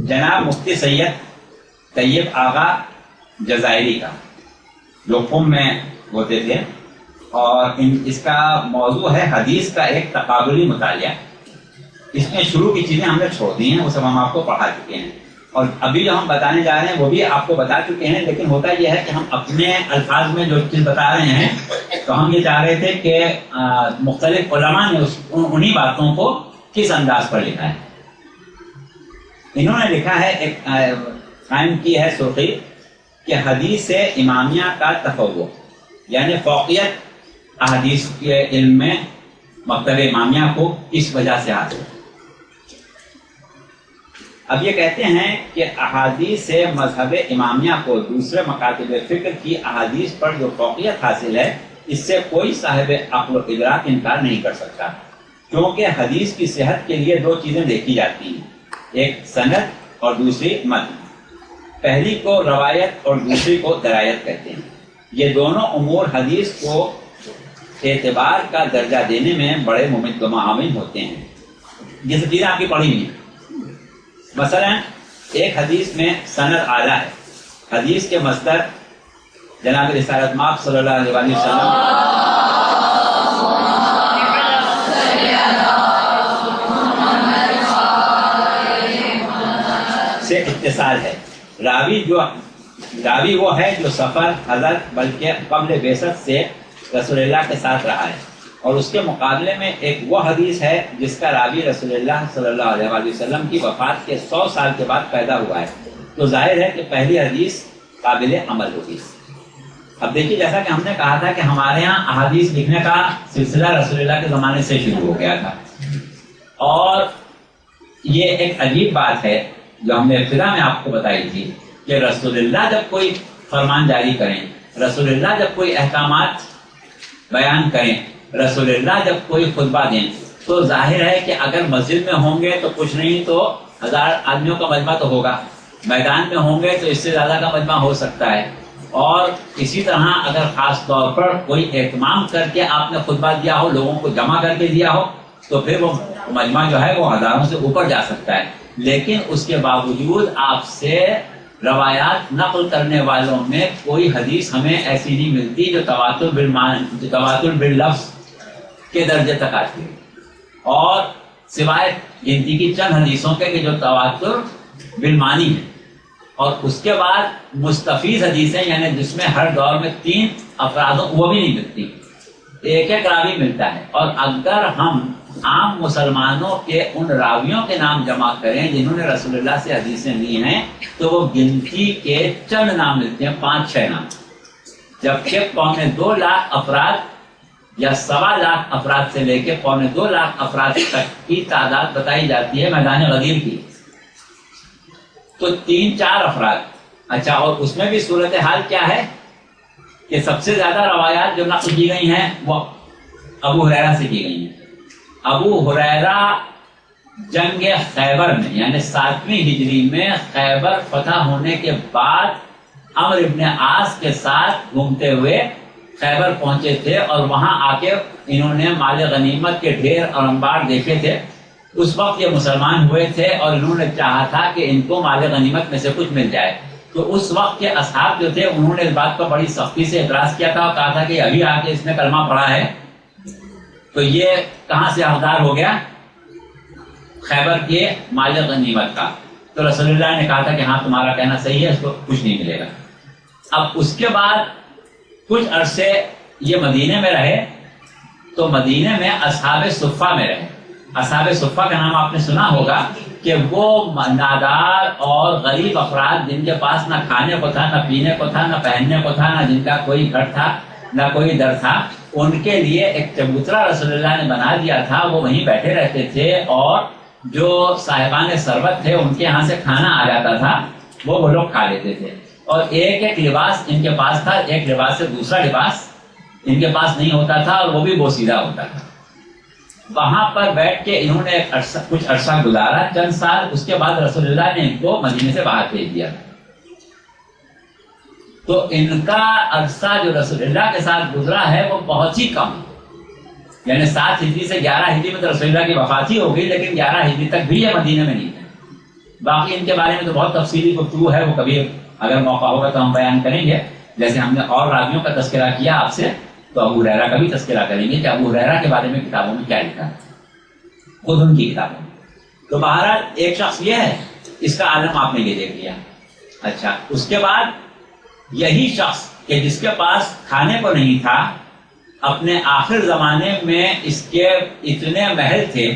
جناب مفتی سید طیب آغا جزائری کا, جو قم میں ہوتے تھے, اور اس کا موضوع ہے حدیث کا ایک تقابلی مطالعہ. اس میں شروع کی چیزیں ہم نے چھوڑ دی ہیں, وہ سب ہم آپ کو پڑھا چکے ہیں, اور ابھی جو ہم بتانے جا رہے ہیں وہ بھی آپ کو بتا چکے ہیں. لیکن ہوتا یہ ہے کہ ہم اپنے الفاظ میں جو چیز بتا رہے ہیں, تو ہم یہ چاہ رہے تھے کہ مختلف علماء نے انہی باتوں کو کس انداز پر لکھا ہے. انہوں نے لکھا ہے, ایک قائم کی ہے سرخی کہ حدیث امامیہ کا تفوق, یعنی فوقیت احادیث کے علم میں مکتب امامیہ کو کس وجہ سے حاصل. اب یہ کہتے ہیں کہ احادیث مذہب امامیہ کو دوسرے مکاتب فکر کی احادیث پر جو فوقیت حاصل ہے, اس سے کوئی صاحب عقل و ادراک انکار نہیں کر سکتا, کیونکہ حدیث کی صحت کے لیے 2 چیزیں دیکھی جاتی ہیں, ایک سند اور دوسری متن. پہلی کو روایت اور دوسری کو درایت کہتے ہیں. یہ دونوں امور حدیث کو اعتبار کا درجہ دینے میں بڑے معاون ہوتے ہیں. یہ سب چیزیں آپ کی پڑھی ہوئی ہیں. مثلا ایک حدیث میں سند اعلیٰ ہے, حدیث کے مصدر جناب رسالت مآب صلی اللہ علیہ وسلم سے اتصال ہے. راوی وہ ہے جو سفر حضر بلکہ قبل بعثت سے رسول اللہ کے ساتھ رہا ہے, اور اس کے مقابلے میں ایک وہ حدیث ہے جس کا راوی رسول اللہ صلی اللہ علیہ وسلم کی وفات کے 100 سال کے بعد پیدا ہوا ہے. تو ظاہر ہے کہ پہلی حدیث قابل عمل ہوگی. اب دیکھیے, جیسا کہ ہم نے کہا تھا کہ ہمارے ہاں احادیث لکھنے کا سلسلہ رسول اللہ کے زمانے سے شروع ہو گیا تھا, اور یہ ایک عجیب بات ہے جو ہم نے ابتدا میں آپ کو بتائی تھی کہ رسول اللہ جب کوئی فرمان جاری کریں, رسول اللہ جب کوئی احکامات بیان کریں, رسول اللہ جب کوئی خطبہ دیں, تو ظاہر ہے کہ اگر مسجد میں ہوں گے تو کچھ نہیں تو 1000 آدمیوں کا مجمع تو ہوگا, میدان میں ہوں گے تو اس سے زیادہ کا مجمع ہو سکتا ہے. اور اسی طرح اگر خاص طور پر کوئی اہتمام کر کے آپ نے خطبہ دیا ہو, لوگوں کو جمع کر کے دیا ہو, تو پھر وہ مجمع جو ہے وہ ہزاروں سے اوپر جا سکتا ہے. لیکن اس کے باوجود آپ سے روایات نقل کرنے والوں میں کوئی حدیث ہمیں ایسی نہیں ملتی جو تواتر باللفظ کے درجے تک آتی ہے, اور سوائے گنتی کی چند حدیثوں کے کہ جو تواتر بالمانی ہے, اور اس کے بعد مستفیض حدیثیں یعنی جس میں ہر دور میں 3 افراد ہوں, وہ بھی نہیں ملتی, ایک ایک راوی ملتا ہے. اور اگر ہم عام مسلمانوں کے ان راویوں کے نام جمع کریں جنہوں نے رسول اللہ سے حدیثیں لی ہیں, تو وہ گنتی کے چند نام ملتے ہیں, 5-6 نام, جبکہ 2.25 لاکھ افراد یا 1.25 لاکھ افراد سے لے کے 1.25 لاکھ افراد تک کی تعداد بتائی جاتی ہے میدان غدیر کی، تو 3-4 افراد. اچھا، اور اس میں بھی صورتحال کیا ہے کہ سب سے زیادہ روایات جو نقل کی گئی ہیں وہ ابو ہریرہ سے کی گئی ہیں. ابو ہریرہ جنگ خیبر میں یعنی 7ویں ہجری میں خیبر فتح ہونے کے بعد عمرو ابن عاص کے ساتھ گھومتے ہوئے خیبر پہنچے تھے، اور وہاں آ کے انہوں نے مال غنیمت کے ڈھیر اور انبار دیکھے تھے. اس وقت یہ مسلمان ہوئے تھے اور انہوں نے چاہا تھا کہ ان کو مال غنیمت میں سے کچھ مل جائے. تو اس وقت کے اصحاب جو تھے انہوں نے اس بات کو بڑی سختی سے اعتراض کیا تھا اور کہا تھا کہ ابھی آ کے اس نے کلمہ پڑھا ہے تو یہ کہاں سے حقدار ہو گیا خیبر کے مال غنیمت کا. تو رسول اللہ نے کہا تھا کہ ہاں تمہارا کہنا صحیح ہے، اس کو کچھ نہیں ملے گا. اب اس کے بعد کچھ عرصے یہ مدینے میں رہے، تو مدینے میں اصحاب صفہ میں رہے. اصحاب صفہ کا نام آپ نے سنا ہوگا کہ وہ نادار اور غریب افراد جن کے پاس نہ کھانے کو تھا، نہ پینے کو تھا، نہ پہننے کو تھا، نہ جن کا کوئی گھر تھا، نہ کوئی در تھا، ان کے لیے ایک چبوترا رسول اللہ نے بنا دیا تھا. وہ وہیں بیٹھے رہتے تھے اور جو صاحبان ثروت تھے ان کے یہاں سے کھانا آ جاتا تھا وہ لوگ کھا لیتے تھے. اور ایک ایک لباس ان کے پاس تھا، ایک لباس سے دوسرا لباس ان کے پاس نہیں ہوتا تھا، اور وہ بھی بوسیدہ ہوتا تھا. وہاں پر بیٹھ کے انہوں نے کچھ عرصہ گزارا، چند سال. اس کے بعد رسول اللہ نے ان کو مدینے سے باہر بھیج دیا. تو ان کا عرصہ جو رسول اللہ کے ساتھ گزرا ہے وہ بہت ہی کم، یعنی 7 ہجری سے 11 ہجری میں تو رسول اللہ کی وفات ہی ہو گئی، لیکن 11 ہجری تک بھی یہ مدینے میں نہیں تھے. باقی ان کے بارے میں تو بہت تفصیلی گفتگو ہے، وہ کبھی اگر موقع ہوگا تو ہم بیان کریں گے. جیسے ہم نے اور راویوں کا تذکرہ کیا آپ سے، تو ابو ہریرہ کا بھی تذکرہ کریں گے کہ ابو ہریرہ کے بارے میں کتابوں میں کیا لکھا ہے، خود ان کی کتابوں میں. تو بہرحال ایک شخص یہ ہے، اس کا عالم آپ نے یہ دیکھ لیا. اچھا، اس کے بعد یہی شخص کہ جس کے پاس کھانے کو نہیں تھا، اپنے آخر زمانے میں اس کے اتنے محل تھے،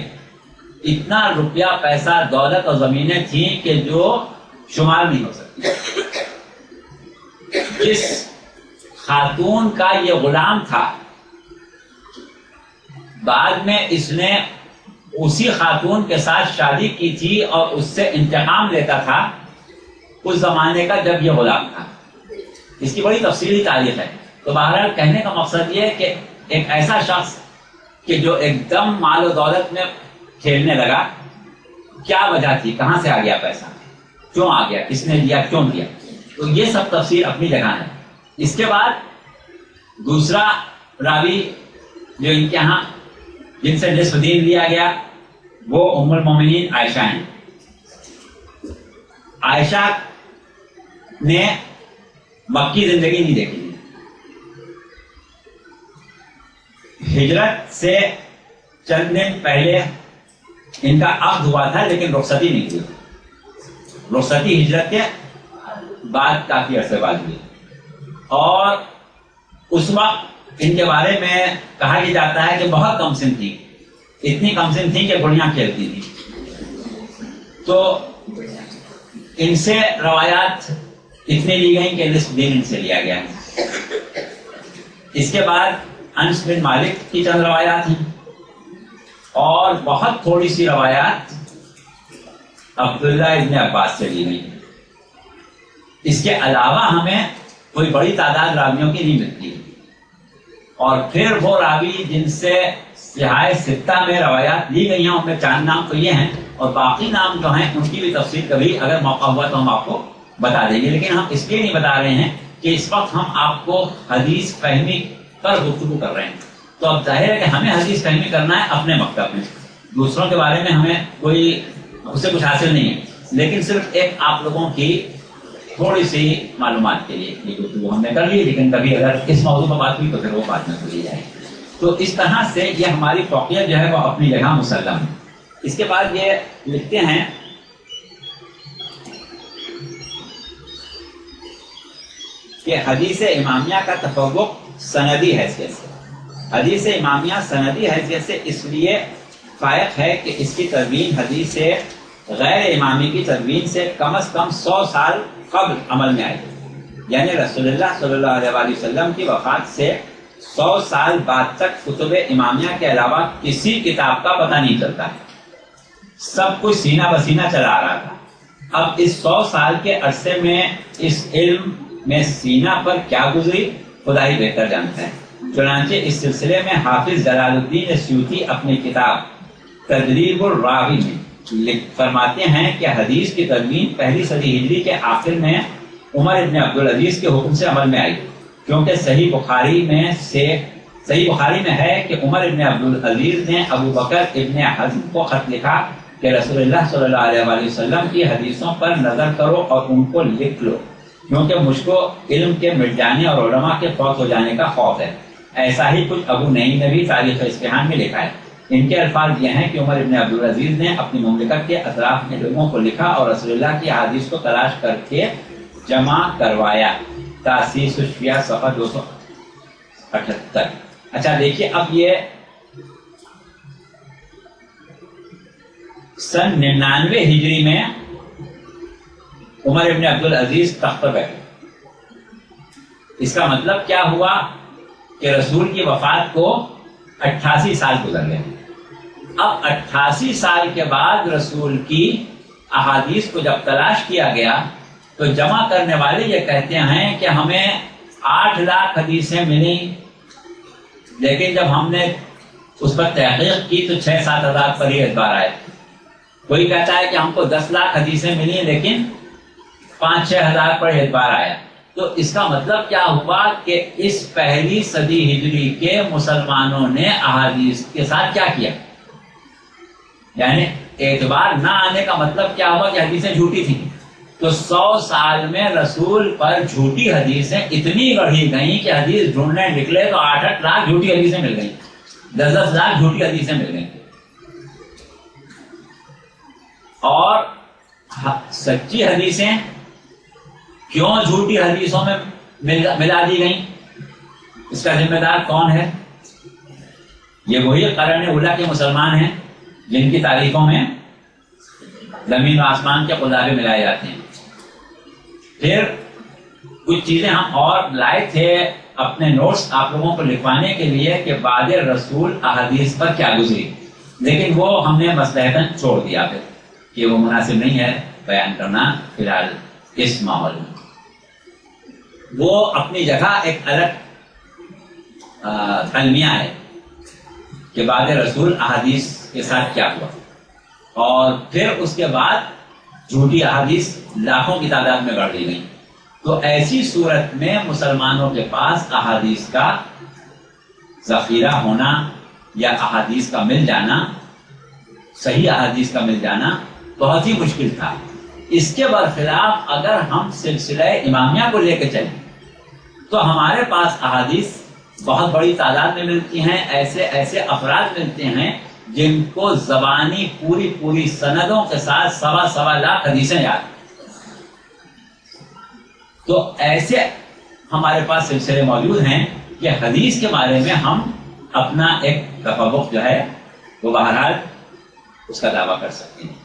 اتنا روپیہ پیسہ دولت اور زمینیں تھیں کہ جو شمار نہیں ہو سکتی. جس خاتون کا یہ غلام تھا، بعد میں اس نے اسی خاتون کے ساتھ شادی کی تھی اور اس سے انتقام لیتا تھا اس زمانے کا جب یہ غلام تھا. اس کی بڑی تفصیلی تاریخ ہے. تو بہرحال کہنے کا مقصد یہ ہے کہ ایک ایسا شخص کہ جو ایک دم مال و دولت میں کھیلنے لگا، کیا وجہ تھی، کہاں سے آ گیا پیسہ، کیوں آ گیا، کس نے دیا، کیوں دیا، تو یہ سب تفسیر اپنی جگہ ہے. اس کے بعد دوسرا راوی جو ان کے ہاں جن سے نصف دین لیا گیا وہ ام المومنین عائشہ ہیں. عائشہ نے مکی زندگی نہیں دیکھی، ہجرت سے چند دن پہلے ان کا عقد ہوا تھا لیکن رخصتی نہیں ہوئی. رخصتی ہجرت کے بعد کافی عرصے بعد ہوئی، اور اس وقت ان کے بارے میں کہا یہ جاتا ہے کہ بہت کم سن تھی، اتنی کم سن تھی کہ گڑیاں کھیلتی تھی. تو ان سے روایات اتنی لی گئی کہ نصف دین ان سے لیا گیا. اس کے بعد انس بن مالک کی چند روایات ہیں، اور بہت تھوڑی سی روایات عبداللہ ابن عباس سے لی گئی. اس کے علاوہ ہمیں کوئی بڑی تعداد راویوں کی نہیں ملتی. اور پھر وہ راوی جن سے صحاح ستہ میں روایات لی گئی ہیں ان میں 4 نام تو یہ ہیں، اور باقی نام جو ہیں ان کی بھی تفصیل کبھی اگر موقع ہوا تو ہم آپ کو بتا دیں گے. لیکن ہم اس لیے نہیں بتا رہے ہیں کہ اس وقت ہم آپ کو حدیث فہمی پر گفتگو کر رہے ہیں. تو اب ظاہر ہے کہ ہمیں حدیث فہمی کرنا ہے اپنے مکتب میں، دوسروں کے بارے میں ہمیں کوئی اس سے کچھ حاصل نہیں ہے. لیکن صرف ایک آپ لوگوں کی تھوڑی سی معلومات کے لیے یہ گفتگو ہم نے کر لی. لیکن کبھی اگر اس موضوع پر بات ہوئی تو پھر وہ بات میں بھولی جائے. تو اس طرح سے یہ ہماری فوقیت جو ہے وہ اپنی جگہ مسلم ہے. اس کے بعد یہ لکھتے ہیں کہ حدیث امامیہ کا تفوق سندی حیثیت سے، حدیث امامیہ سندی حیثیت سے اس لیے فائق ہے کہ اس کی تدوین حدیث غیر امامی کی تدوین سے کم از کم 100 سال قبل عمل میں آئی. یعنی رسول اللہ صلی اللہ علیہ وسلم کی وفات سے 100 سال بعد تک کتب امامیہ کے علاوہ کسی کتاب کا پتہ نہیں چلتا ہے، سب کچھ سینہ بسینہ چلا آ رہا تھا۔ اب اس 100 سال کے عرصے میں اس علم میں سینہ پر کیا گزری خدا ہی بہتر جانتا ہے۔ چنانچہ اس سلسلے میں حافظ جلال الدین سیوطی اپنی کتاب تدریب الراوی میں فرماتے ہیں کہ حدیث کی تدوین پہلی صدی ہجری کے آخر میں عمر ابن عبدالعزیز کے حکم سے عمل میں آئی، کیونکہ صحیح بخاری میں ہے کہ عمر ابن عبدالعزیز نے ابو بکر ابن حزم کو خط لکھا کہ رسول اللہ صلی اللہ علیہ وآلہ وسلم کی حدیثوں پر نظر کرو اور ان کو لکھ لو، کیونکہ مجھ کو علم کے مٹ جانے اور علماء کے فوت ہو جانے کا خوف ہے۔ ایسا ہی کچھ ابو نعیم نے بھی تاریخ اصفہان میں لکھا ہے۔ ان کے الفاظ یہ ہیں کہ عمر ابن عبدالعزیز نے اپنی مملکت کے اطراف میں لوگوں کو لکھا اور رسول اللہ کی احادیث کو تلاش کر کے جمع کروایا۔ تاسیس الشیعہ صفحہ 278۔ اچھا دیکھیے، اب یہ سن 99 ہجری میں عمر ابن عبدالعزیز تخت پر بیٹھے۔ اس کا مطلب کیا ہوا کہ رسول کی وفات کو 88 سال گزر گئے۔ اب 88 سال کے بعد رسول کی احادیث کو جب تلاش کیا گیا تو جمع کرنے والے یہ کہتے ہیں کہ ہمیں 8 لاکھ حدیثیں ملی، لیکن جب ہم نے اس پر تحقیق کی تو 6-7 ہزار پر ہی اعتبار آئے۔ کوئی کہتا ہے کہ ہم کو 10 لاکھ حدیثیں ملی لیکن 5-6 ہزار پر اعتبار آیا۔ تو اس کا مطلب کیا ہوا کہ اس پہلی صدی ہجری کے مسلمانوں نے احادیث کے ساتھ کیا کیا، یعنی اعتبار نہ آنے کا مطلب کیا ہوا کہ حدیثیں جھوٹی تھیں۔ تو 100 سال میں رسول پر جھوٹی حدیثیں اتنی گڑھی گئیں کہ حدیث ڈھونڈنے نکلے تو 8-8 لاکھ جھوٹی حدیثیں مل گئیں، 10-10 لاکھ جھوٹی حدیثیں مل گئیں۔ اور سچی حدیثیں کیوں جھوٹی حدیثوں میں ملا دی گئیں، اس کا ذمہ دار کون ہے؟ یہ وہی قرن اولیٰ کے مسلمان ہیں جن کی تاریخوں میں زمین و آسمان کے خدابے ملائے جاتے ہیں۔ پھر کچھ چیزیں ہم اور لائے تھے اپنے نوٹس آپ لوگوں کو لکھوانے کے لیے کہ بعد رسول احادیث پر کیا گزری، لیکن وہ ہم نے مصلحتاً چھوڑ دیا پھر کہ وہ مناسب نہیں ہے بیان کرنا فی الحال اس ماحول میں۔ وہ اپنی جگہ ایک الگ المیہ ہے کہ بعد رسول احادیث کے ساتھ کیا ہوا، اور پھر اس کے بعد جھوٹی احادیث لاکھوں کی تعداد میں گڑھ دی گئی۔ تو ایسی صورت میں مسلمانوں کے پاس احادیث کا ذخیرہ ہونا یا احادیث کا مل جانا، صحیح احادیث کا مل جانا بہت ہی مشکل تھا۔ اس کے برخلاف اگر ہم سلسلہ امامیہ کو لے کے چلیں تو ہمارے پاس احادیث بہت بڑی تعداد میں ملتی ہیں، ایسے افراد ملتے ہیں جن کو زبانی پوری سندوں کے ساتھ 1.25 لاکھ حدیثیں یاد۔ تو ایسے ہمارے پاس سلسلے موجود ہیں کہ حدیث کے بارے میں ہم اپنا ایک تفوق جو ہے وہ بہرحال اس کا دعویٰ کر سکتے ہیں۔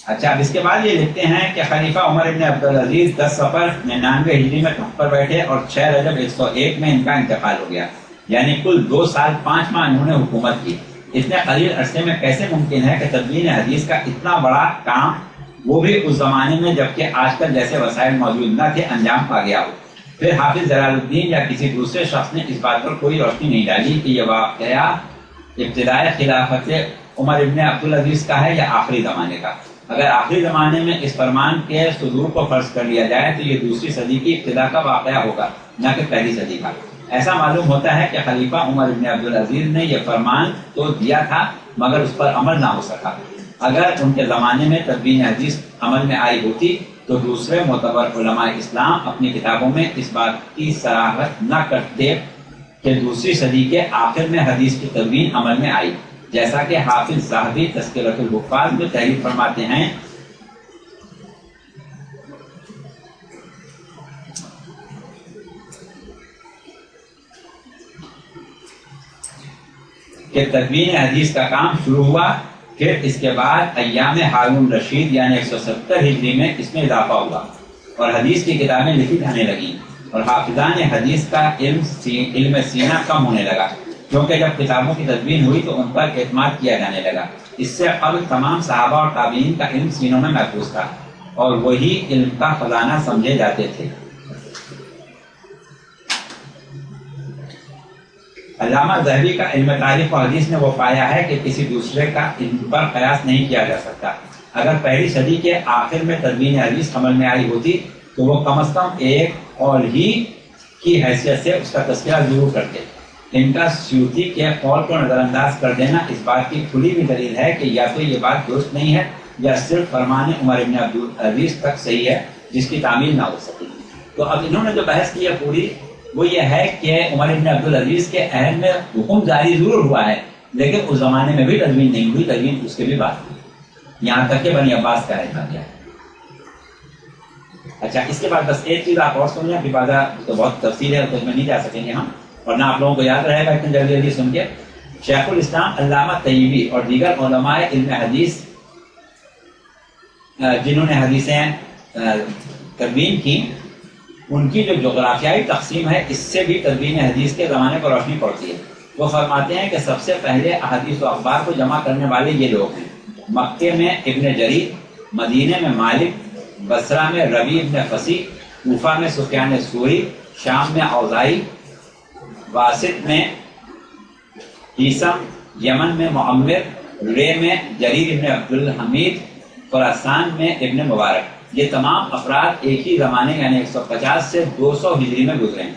اچھا، اب اس کے بعد یہ لکھتے ہیں کہ خلیفہ عمر ابن عبدالعزیز 10 صفر 99 ہجری میں تخت پر بیٹھے اور 6 رجب 101 میں ان کا انتقال ہو گیا، یعنی کل 2 سال 5 ماہ انہوں نے حکومت کی۔ اتنے قلیل عرصے میں کیسے ممکن ہے کہ تدوین حدیث کا اتنا بڑا کام، وہ بھی اس زمانے میں جبکہ آج کل جیسے وسائل موجود نہ تھے، انجام پا گیا ہو؟ پھر حافظ جلال الدین یا کسی دوسرے شخص نے اس بات پر کوئی روشنی نہیں ڈالی کہ یہ واقعہ ابتدائی خلافت عمر ابن عبدالعزیز کا ہے یا آخری زمانے کا۔ اگر آخری زمانے میں اس فرمان کے صدور کو فرض کر لیا جائے تو یہ دوسری صدی کی ابتدا کا واقعہ ہوگا، نہ کہ پہلی صدی کا۔ ایسا معلوم ہوتا ہے کہ خلیفہ عمر ابن عبدالعزیز نے یہ فرمان تو دیا تھا مگر اس پر عمل نہ ہو سکا۔ اگر ان کے زمانے میں تدوین حدیث عمل میں آئی ہوتی تو دوسرے معتبر علماء اسلام اپنی کتابوں میں اس بات کی صراحت نہ کرتے کہ دوسری صدی کے آخر میں حدیث کی تدوین عمل میں آئی، جیسا کہ حافظ ذہبی تذکرۃ الحفاظ میں تحریر فرماتے ہیں کہ تدوین حدیث کا کام شروع ہوا پھر اس کے بعد ایام ہارون رشید یعنی 170 ہجری میں اس میں اضافہ ہوا اور حدیث کی کتابیں لکھی جانے لگیں اور حافظان حدیث کا علم سینہ کم ہونے لگا، کیونکہ جب کتابوں کی تدوین ہوئی تو ان پر اعتماد کیا جانے لگا۔ اس سے قبل تمام صحابہ اور تابعین کا علم سینوں میں محفوظ تھا اور وہی علم کا خزانہ سمجھے جاتے تھے۔ علامہ ذہبی کا علم تاریخ و حدیث نے وہ پایا ہے کہ کسی دوسرے کا علم پر قیاس نہیں کیا جا سکتا۔ اگر پہلی صدی کے آخر میں تدوین حدیث عمل میں آئی ہوتی تو وہ کم از کم ایک قول ہی کی حیثیت سے اس کا تذکرہ ضرور کرتے۔ ان کا سیوطی کے قول کو نظر انداز کر دینا اس بات کی کھلی ہوئی دلیل ہے کہ یا تو یہ بات درست نہیں ہے یا صرف فرمان عمر بن عبدالعزیز تک صحیح ہے جس کی تعمیل نہ ہو سکی۔ تو اب انہوں نے جو بحث کی ہے پوری وہ یہ ہے کہ عمر بن عبدالعزیز کے عہد میں حکم جاری ضرور ہوا ہے لیکن اس زمانے میں بھی تدوین نہیں ہوئی، تدوین اس کے بھی بعد ہوئی، یہاں تک کہ بنی عباس کا رہا گیا۔ اچھا، اس کے بعد بس ایک چیز آپ اور سنیں، ابھی بازا تو بہت تفصیل ہے تو اس میں نہیں جا سکیں گے ہم، اور نہ آپ لوگوں کو یاد رہے گا اتنی جلدی جلدی سن کے۔ شیخ الاسلام علامہ طیبی اور دیگر علماء علم حدیث جنہوں نے حدیثیں تدوین کی، ان کی جو جغرافیائی تقسیم ہے اس سے بھی تدوین حدیث کے زمانے پر روشنی پڑتی ہے۔ وہ فرماتے ہیں کہ سب سے پہلے احادیث و اخبار کو جمع کرنے والے یہ لوگ ہیں: مکے میں ابن جریر، مدینے میں مالک، بصرہ میں ربیع ابن فصیح، کوفہ میں سفیان ثوری، شام میں اوزاعی، واسط میں ہیثم، یمن میں معمر، رے میں جریر ابن عبدالحمید، خراسان میں ابن مبارک۔ یہ تمام افراد ایک ہی زمانے یعنی 150 سے 200 ہجری میں گزرے ہیں۔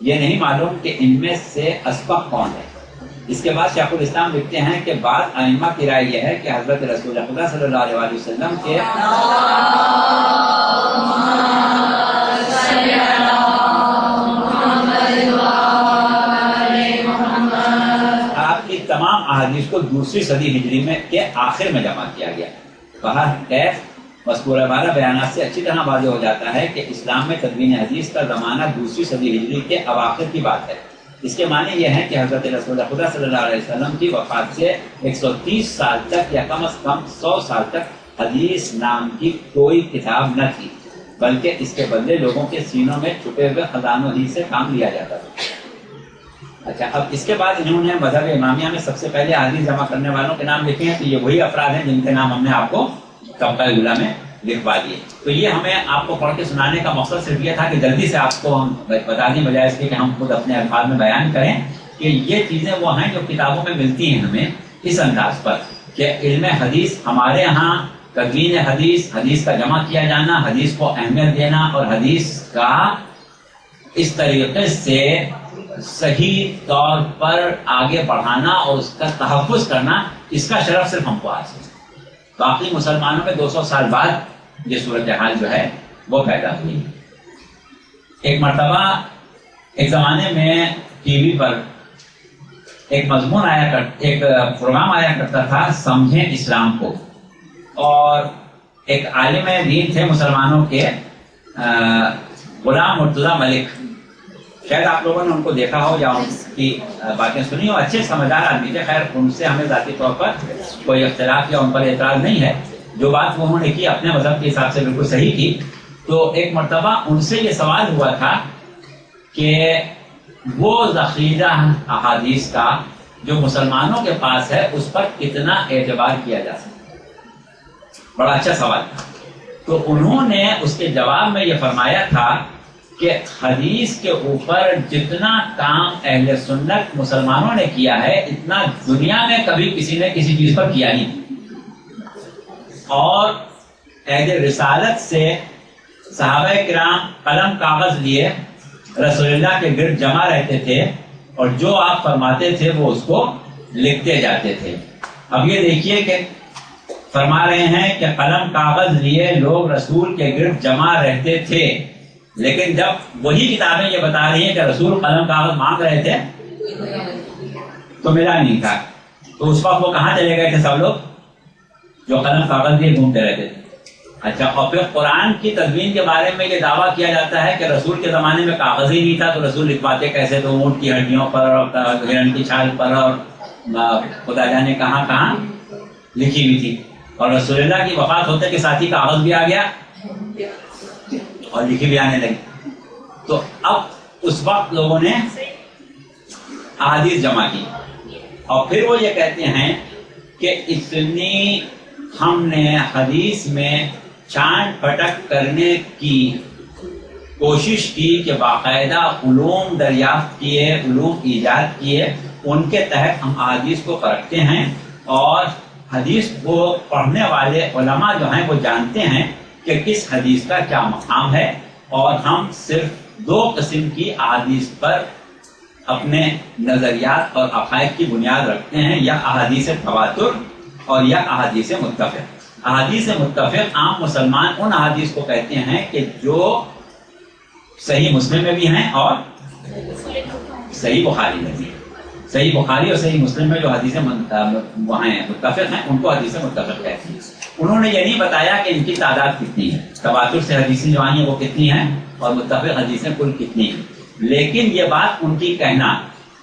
یہ نہیں معلوم کہ ان میں سے اسبق کون ہے۔ اس کے بعد شیخ الاسلام لکھتے ہیں کہ بعض ائمہ کی رائے یہ ہے کہ حضرت رسول خدا صلی اللہ علیہ وسلم کے آپ کی تمام احادیث کو دوسری صدی ہجری میں کے آخر میں جمع کیا گیا۔ بہرکیف مذکورہ والا بیانات سے اچھی طرح واضح ہو جاتا ہے کہ اسلام میں تدوین حدیث کا زمانہ دوسری صدی ہجری کے اواخر کی بات ہے۔ اس کے معنی یہ ہے کہ حضرت رسول خدا صلی اللہ علیہ وسلم کی وفات سے 130 سال تک یا کم از کم 100 سال تک حدیث نام کی کوئی کتاب نہ تھی، بلکہ اس کے بدلے لوگوں کے سینوں میں چھپے ہوئے خزانوں ہی سے کام لیا جاتا تھا۔ اچھا، اب اس کے بعد انہوں نے مذہب امامیہ میں سب سے پہلے حدیث جمع کرنے والوں کے نام لکھے ہیں، تو یہ وہی افراد ہیں جن کے نام ہم نے آپ کو طبقہ اولیٰ میں لکھوا دیے۔ تو یہ ہمیں آپ کو پڑھ کے سنانے کا مقصد صرف یہ تھا کہ جلدی سے آپ کو ہم بتا دیں، بجائے اس کے کہ ہم خود اپنے الفاظ میں بیان کریں کہ یہ چیزیں وہ ہیں جو کتابوں میں ملتی ہیں ہمیں اس انداز پر کہ علم حدیث ہمارے ہاں تدوین حدیث، حدیث کا جمع کیا جانا، حدیث کو اہمیت دینا اور حدیث کا اس طریقے سے صحیح طور پر آگے بڑھانا اور اس کا تحفظ کرنا، اس کا شرف صرف ہم کو حاصل ہے۔ باقی مسلمانوں میں 200 سال بعد یہ صورتحال جو ہے وہ پیدا ہوئی۔ ایک مرتبہ ایک زمانے میں ٹی وی پر ایک مضمون ایک پروگرام آیا کرتا تھا، سمجھیں اسلام کو، اور ایک عالم دین تھے مسلمانوں کے، غلام مرتضیٰ ملک، شاید آپ لوگوں نے ان کو دیکھا ہو یا ان کی باتیں سنی ہو، اچھے سمجھدار آدمی تھے۔ خیر ان سے ہمیں ذاتی طور پر کوئی اختلاف یا ان پر اعتراض نہیں ہے، جو بات وہ انہوں نے کی اپنے مذہب کے حساب سے بالکل صحیح کی۔ تو ایک مرتبہ ان سے یہ سوال ہوا تھا کہ وہ ذخیرہ احادیث کا جو مسلمانوں کے پاس ہے اس پر کتنا اعتبار کیا جا سکتا۔ بڑا اچھا سوال تھا۔ تو انہوں نے اس کے جواب میں یہ فرمایا تھا کہ حدیث کے اوپر جتنا کام اہل سنت مسلمانوں نے کیا ہے اتنا دنیا میں کبھی کسی نے کسی چیز پر کیا نہیں، اور اہل رسالت سے صحابہ کرام قلم کاغذ لیے رسول اللہ کے گرد جمع رہتے تھے اور جو آپ فرماتے تھے وہ اس کو لکھتے جاتے تھے۔ اب یہ دیکھیے کہ فرما رہے ہیں کہ قلم کاغذ لیے لوگ رسول کے گرد جمع رہتے تھے، لیکن جب وہی کتابیں یہ بتا رہی ہیں کہ رسول قلم کاغذ مانگ رہے تھے تو ملا نہیں تھا، تو اس وقت وہ کہاں چلے گئے تھے سب لوگ جو قلم کاغذ لیے گھومتے رہتے تھے۔ اچھا، اور پھر قرآن کی تدوین کے بارے میں یہ دعویٰ کیا جاتا ہے کہ رسول کے زمانے میں کاغذ ہی نہیں تھا تو رسول لکھواتے کیسے؟ تو اونٹ کی ہڈیوں پر اور ہرن کی چھال پر اور خدا جانے کہاں کہاں۔ لکھی ہوئی تھی، اور رسول اللہ کی وفات ہوتے کے ساتھ ہی کاغذ بھی آ گیا اور لکھی بھی آنے لگی۔ تو اب اس وقت لوگوں نے احادیث جمع کی، اور پھر وہ یہ کہتے ہیں کہ اتنی ہم نے حدیث میں چھانٹ پھٹک کرنے کی کوشش کی کہ باقاعدہ علوم دریافت کیے، علوم ایجاد کیے، ان کے تحت ہم احادیث کو پرکھتے ہیں، اور حدیث کو پڑھنے والے علماء جو ہیں وہ جانتے ہیں کہ کس حدیث کا کیا مقام ہے، اور ہم صرف 2 قسم کی احادیث پر اپنے نظریات اور عقائد کی بنیاد رکھتے ہیں، یا احادیث تواتر اور یا احادیث متفق۔ احادیث متفق عام مسلمان ان احادیث کو کہتے ہیں کہ جو صحیح مسلم میں بھی ہیں اور صحیح بخاری میں بھی۔ صحیح بخاری اور صحیح مسلم میں جو حدیثیں وہاں ہیں متفق ہیں، ان کو حدیث متفق کہتے ہیں۔ انہوں نے یہ نہیں بتایا کہ ان کی تعداد کتنی ہے، تواتر سے حدیثیں جو آئی ہیں وہ کتنی ہیں، اور متفق حدیثیں کل کتنی ہیں، لیکن یہ بات ان کی کہنا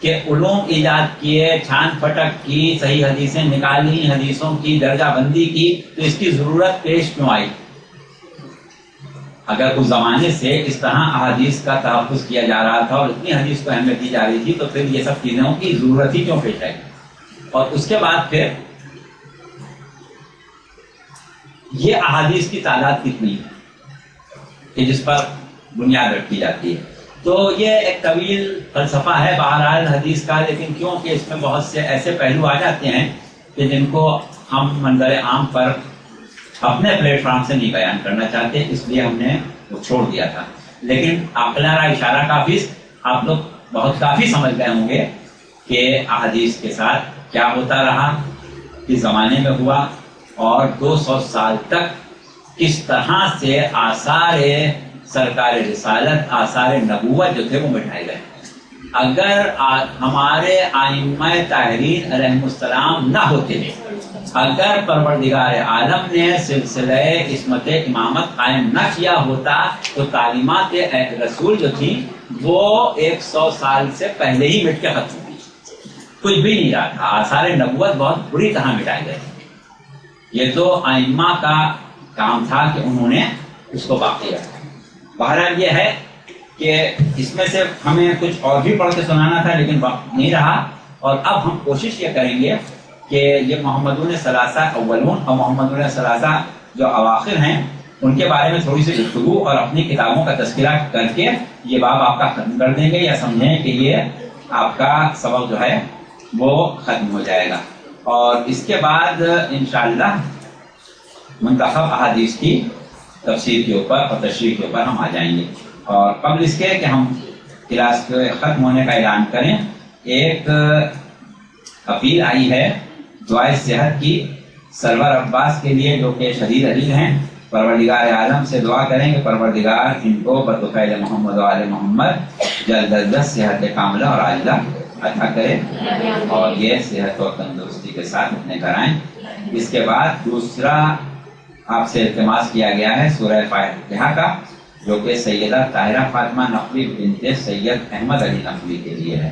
کہ علوم ایجاد کیے، چھان پھٹک کی، صحیح حدیثیں نکالی، حدیثوں کی درجہ بندی کی، تو اس کی ضرورت پیش کیوں آئی؟ اگر اس زمانے سے اس طرح احادیث کا تحفظ کیا جا رہا تھا اور اتنی حدیث کو اہمیت دی جا رہی تھی، تو پھر یہ سب چیزوں کی ضرورت ہی کیوں پیش آئی؟ اور اس کے بعد پھر یہ احادیث کی تعداد کتنی ہے کہ جس پر بنیاد رکھی جاتی ہے؟ تو یہ ایک طویل فلسفہ ہے بہرحال حدیث کا، لیکن کیونکہ اس میں بہت سے ایسے پہلو آ جاتے ہیں کہ جن کو ہم منظر عام پر اپنے پلیٹ فارم سے نہیں بیان کرنا چاہتے، اس لیے ہم نے وہ چھوڑ دیا تھا۔ لیکن عقلانہ اشارہ کافی، آپ لوگ بہت کافی سمجھ گئے ہوں گے کہ احادیث کے ساتھ کیا ہوتا رہا، کس زمانے میں ہوا، اور 200 سال تک کس طرح سے آثار سرکار رسالت، آثار نبوت جو تھے وہ مٹھائے گئے۔ اگر ہمارے ائمہ طاہرین علیہ السلام نہ ہوتے، اگر پروردگار عالم نے سلسلہ عصمت امامت قائم نہ کیا ہوتا، تو تعلیمات رسول جو تھی وہ 100 سال سے پہلے ہی مٹ کے ختم ہوئی، کچھ بھی نہیں رہا تھا، آثار نبوت بہت بری طرح مٹائے گئے۔ یہ تو ائمہ کا کام تھا کہ انہوں نے اس کو باقی رکھا۔ بہرحال یہ ہے کہ اس میں سے ہمیں کچھ اور بھی پڑھ کے سنانا تھا، لیکن وقت نہیں رہا، اور اب ہم کوشش یہ کریں گے کہ یہ محمدون ثلاثہ اولون اور محمدون ثلاثہ جو اواخر ہیں ان کے بارے میں تھوڑی سی گفتگو اور اپنی کتابوں کا تذکرہ کر کے یہ باب آپ کا ختم کر دیں گے، یا سمجھیں کہ یہ آپ کا سبق جو ہے وہ ختم ہو جائے گا، اور اس کے بعد انشاءاللہ منتخب احادیث کی تفسیر کے اوپر اور تشریح کے اوپر ہم آ جائیں گے۔ اور قبل اس کے کہ ہم کلاس کے ختم ہونے کا اعلان کریں، ایک اپیل آئی ہے دعائے صحت کی سرور عباس کے لیے، جو کہ شدید علیل ہیں۔ پروردگار عالم سے دعا کریں کہ پروردگار ان کو بطفیل محمد و آل محمد جلد از جلد صحت کاملہ اور عاجلہ عطا کرے، اور یہ صحت اور تندرستی کے ساتھ اپنے گھر آئیں۔ اس کے بعد دوسرا آپ سے التماس کیا گیا ہے سورہ فاتحہ کا، جو کہ سیدہ طاہرہ فاطمہ نقوی بنت سید احمد علی نقوی کے لیے ہے۔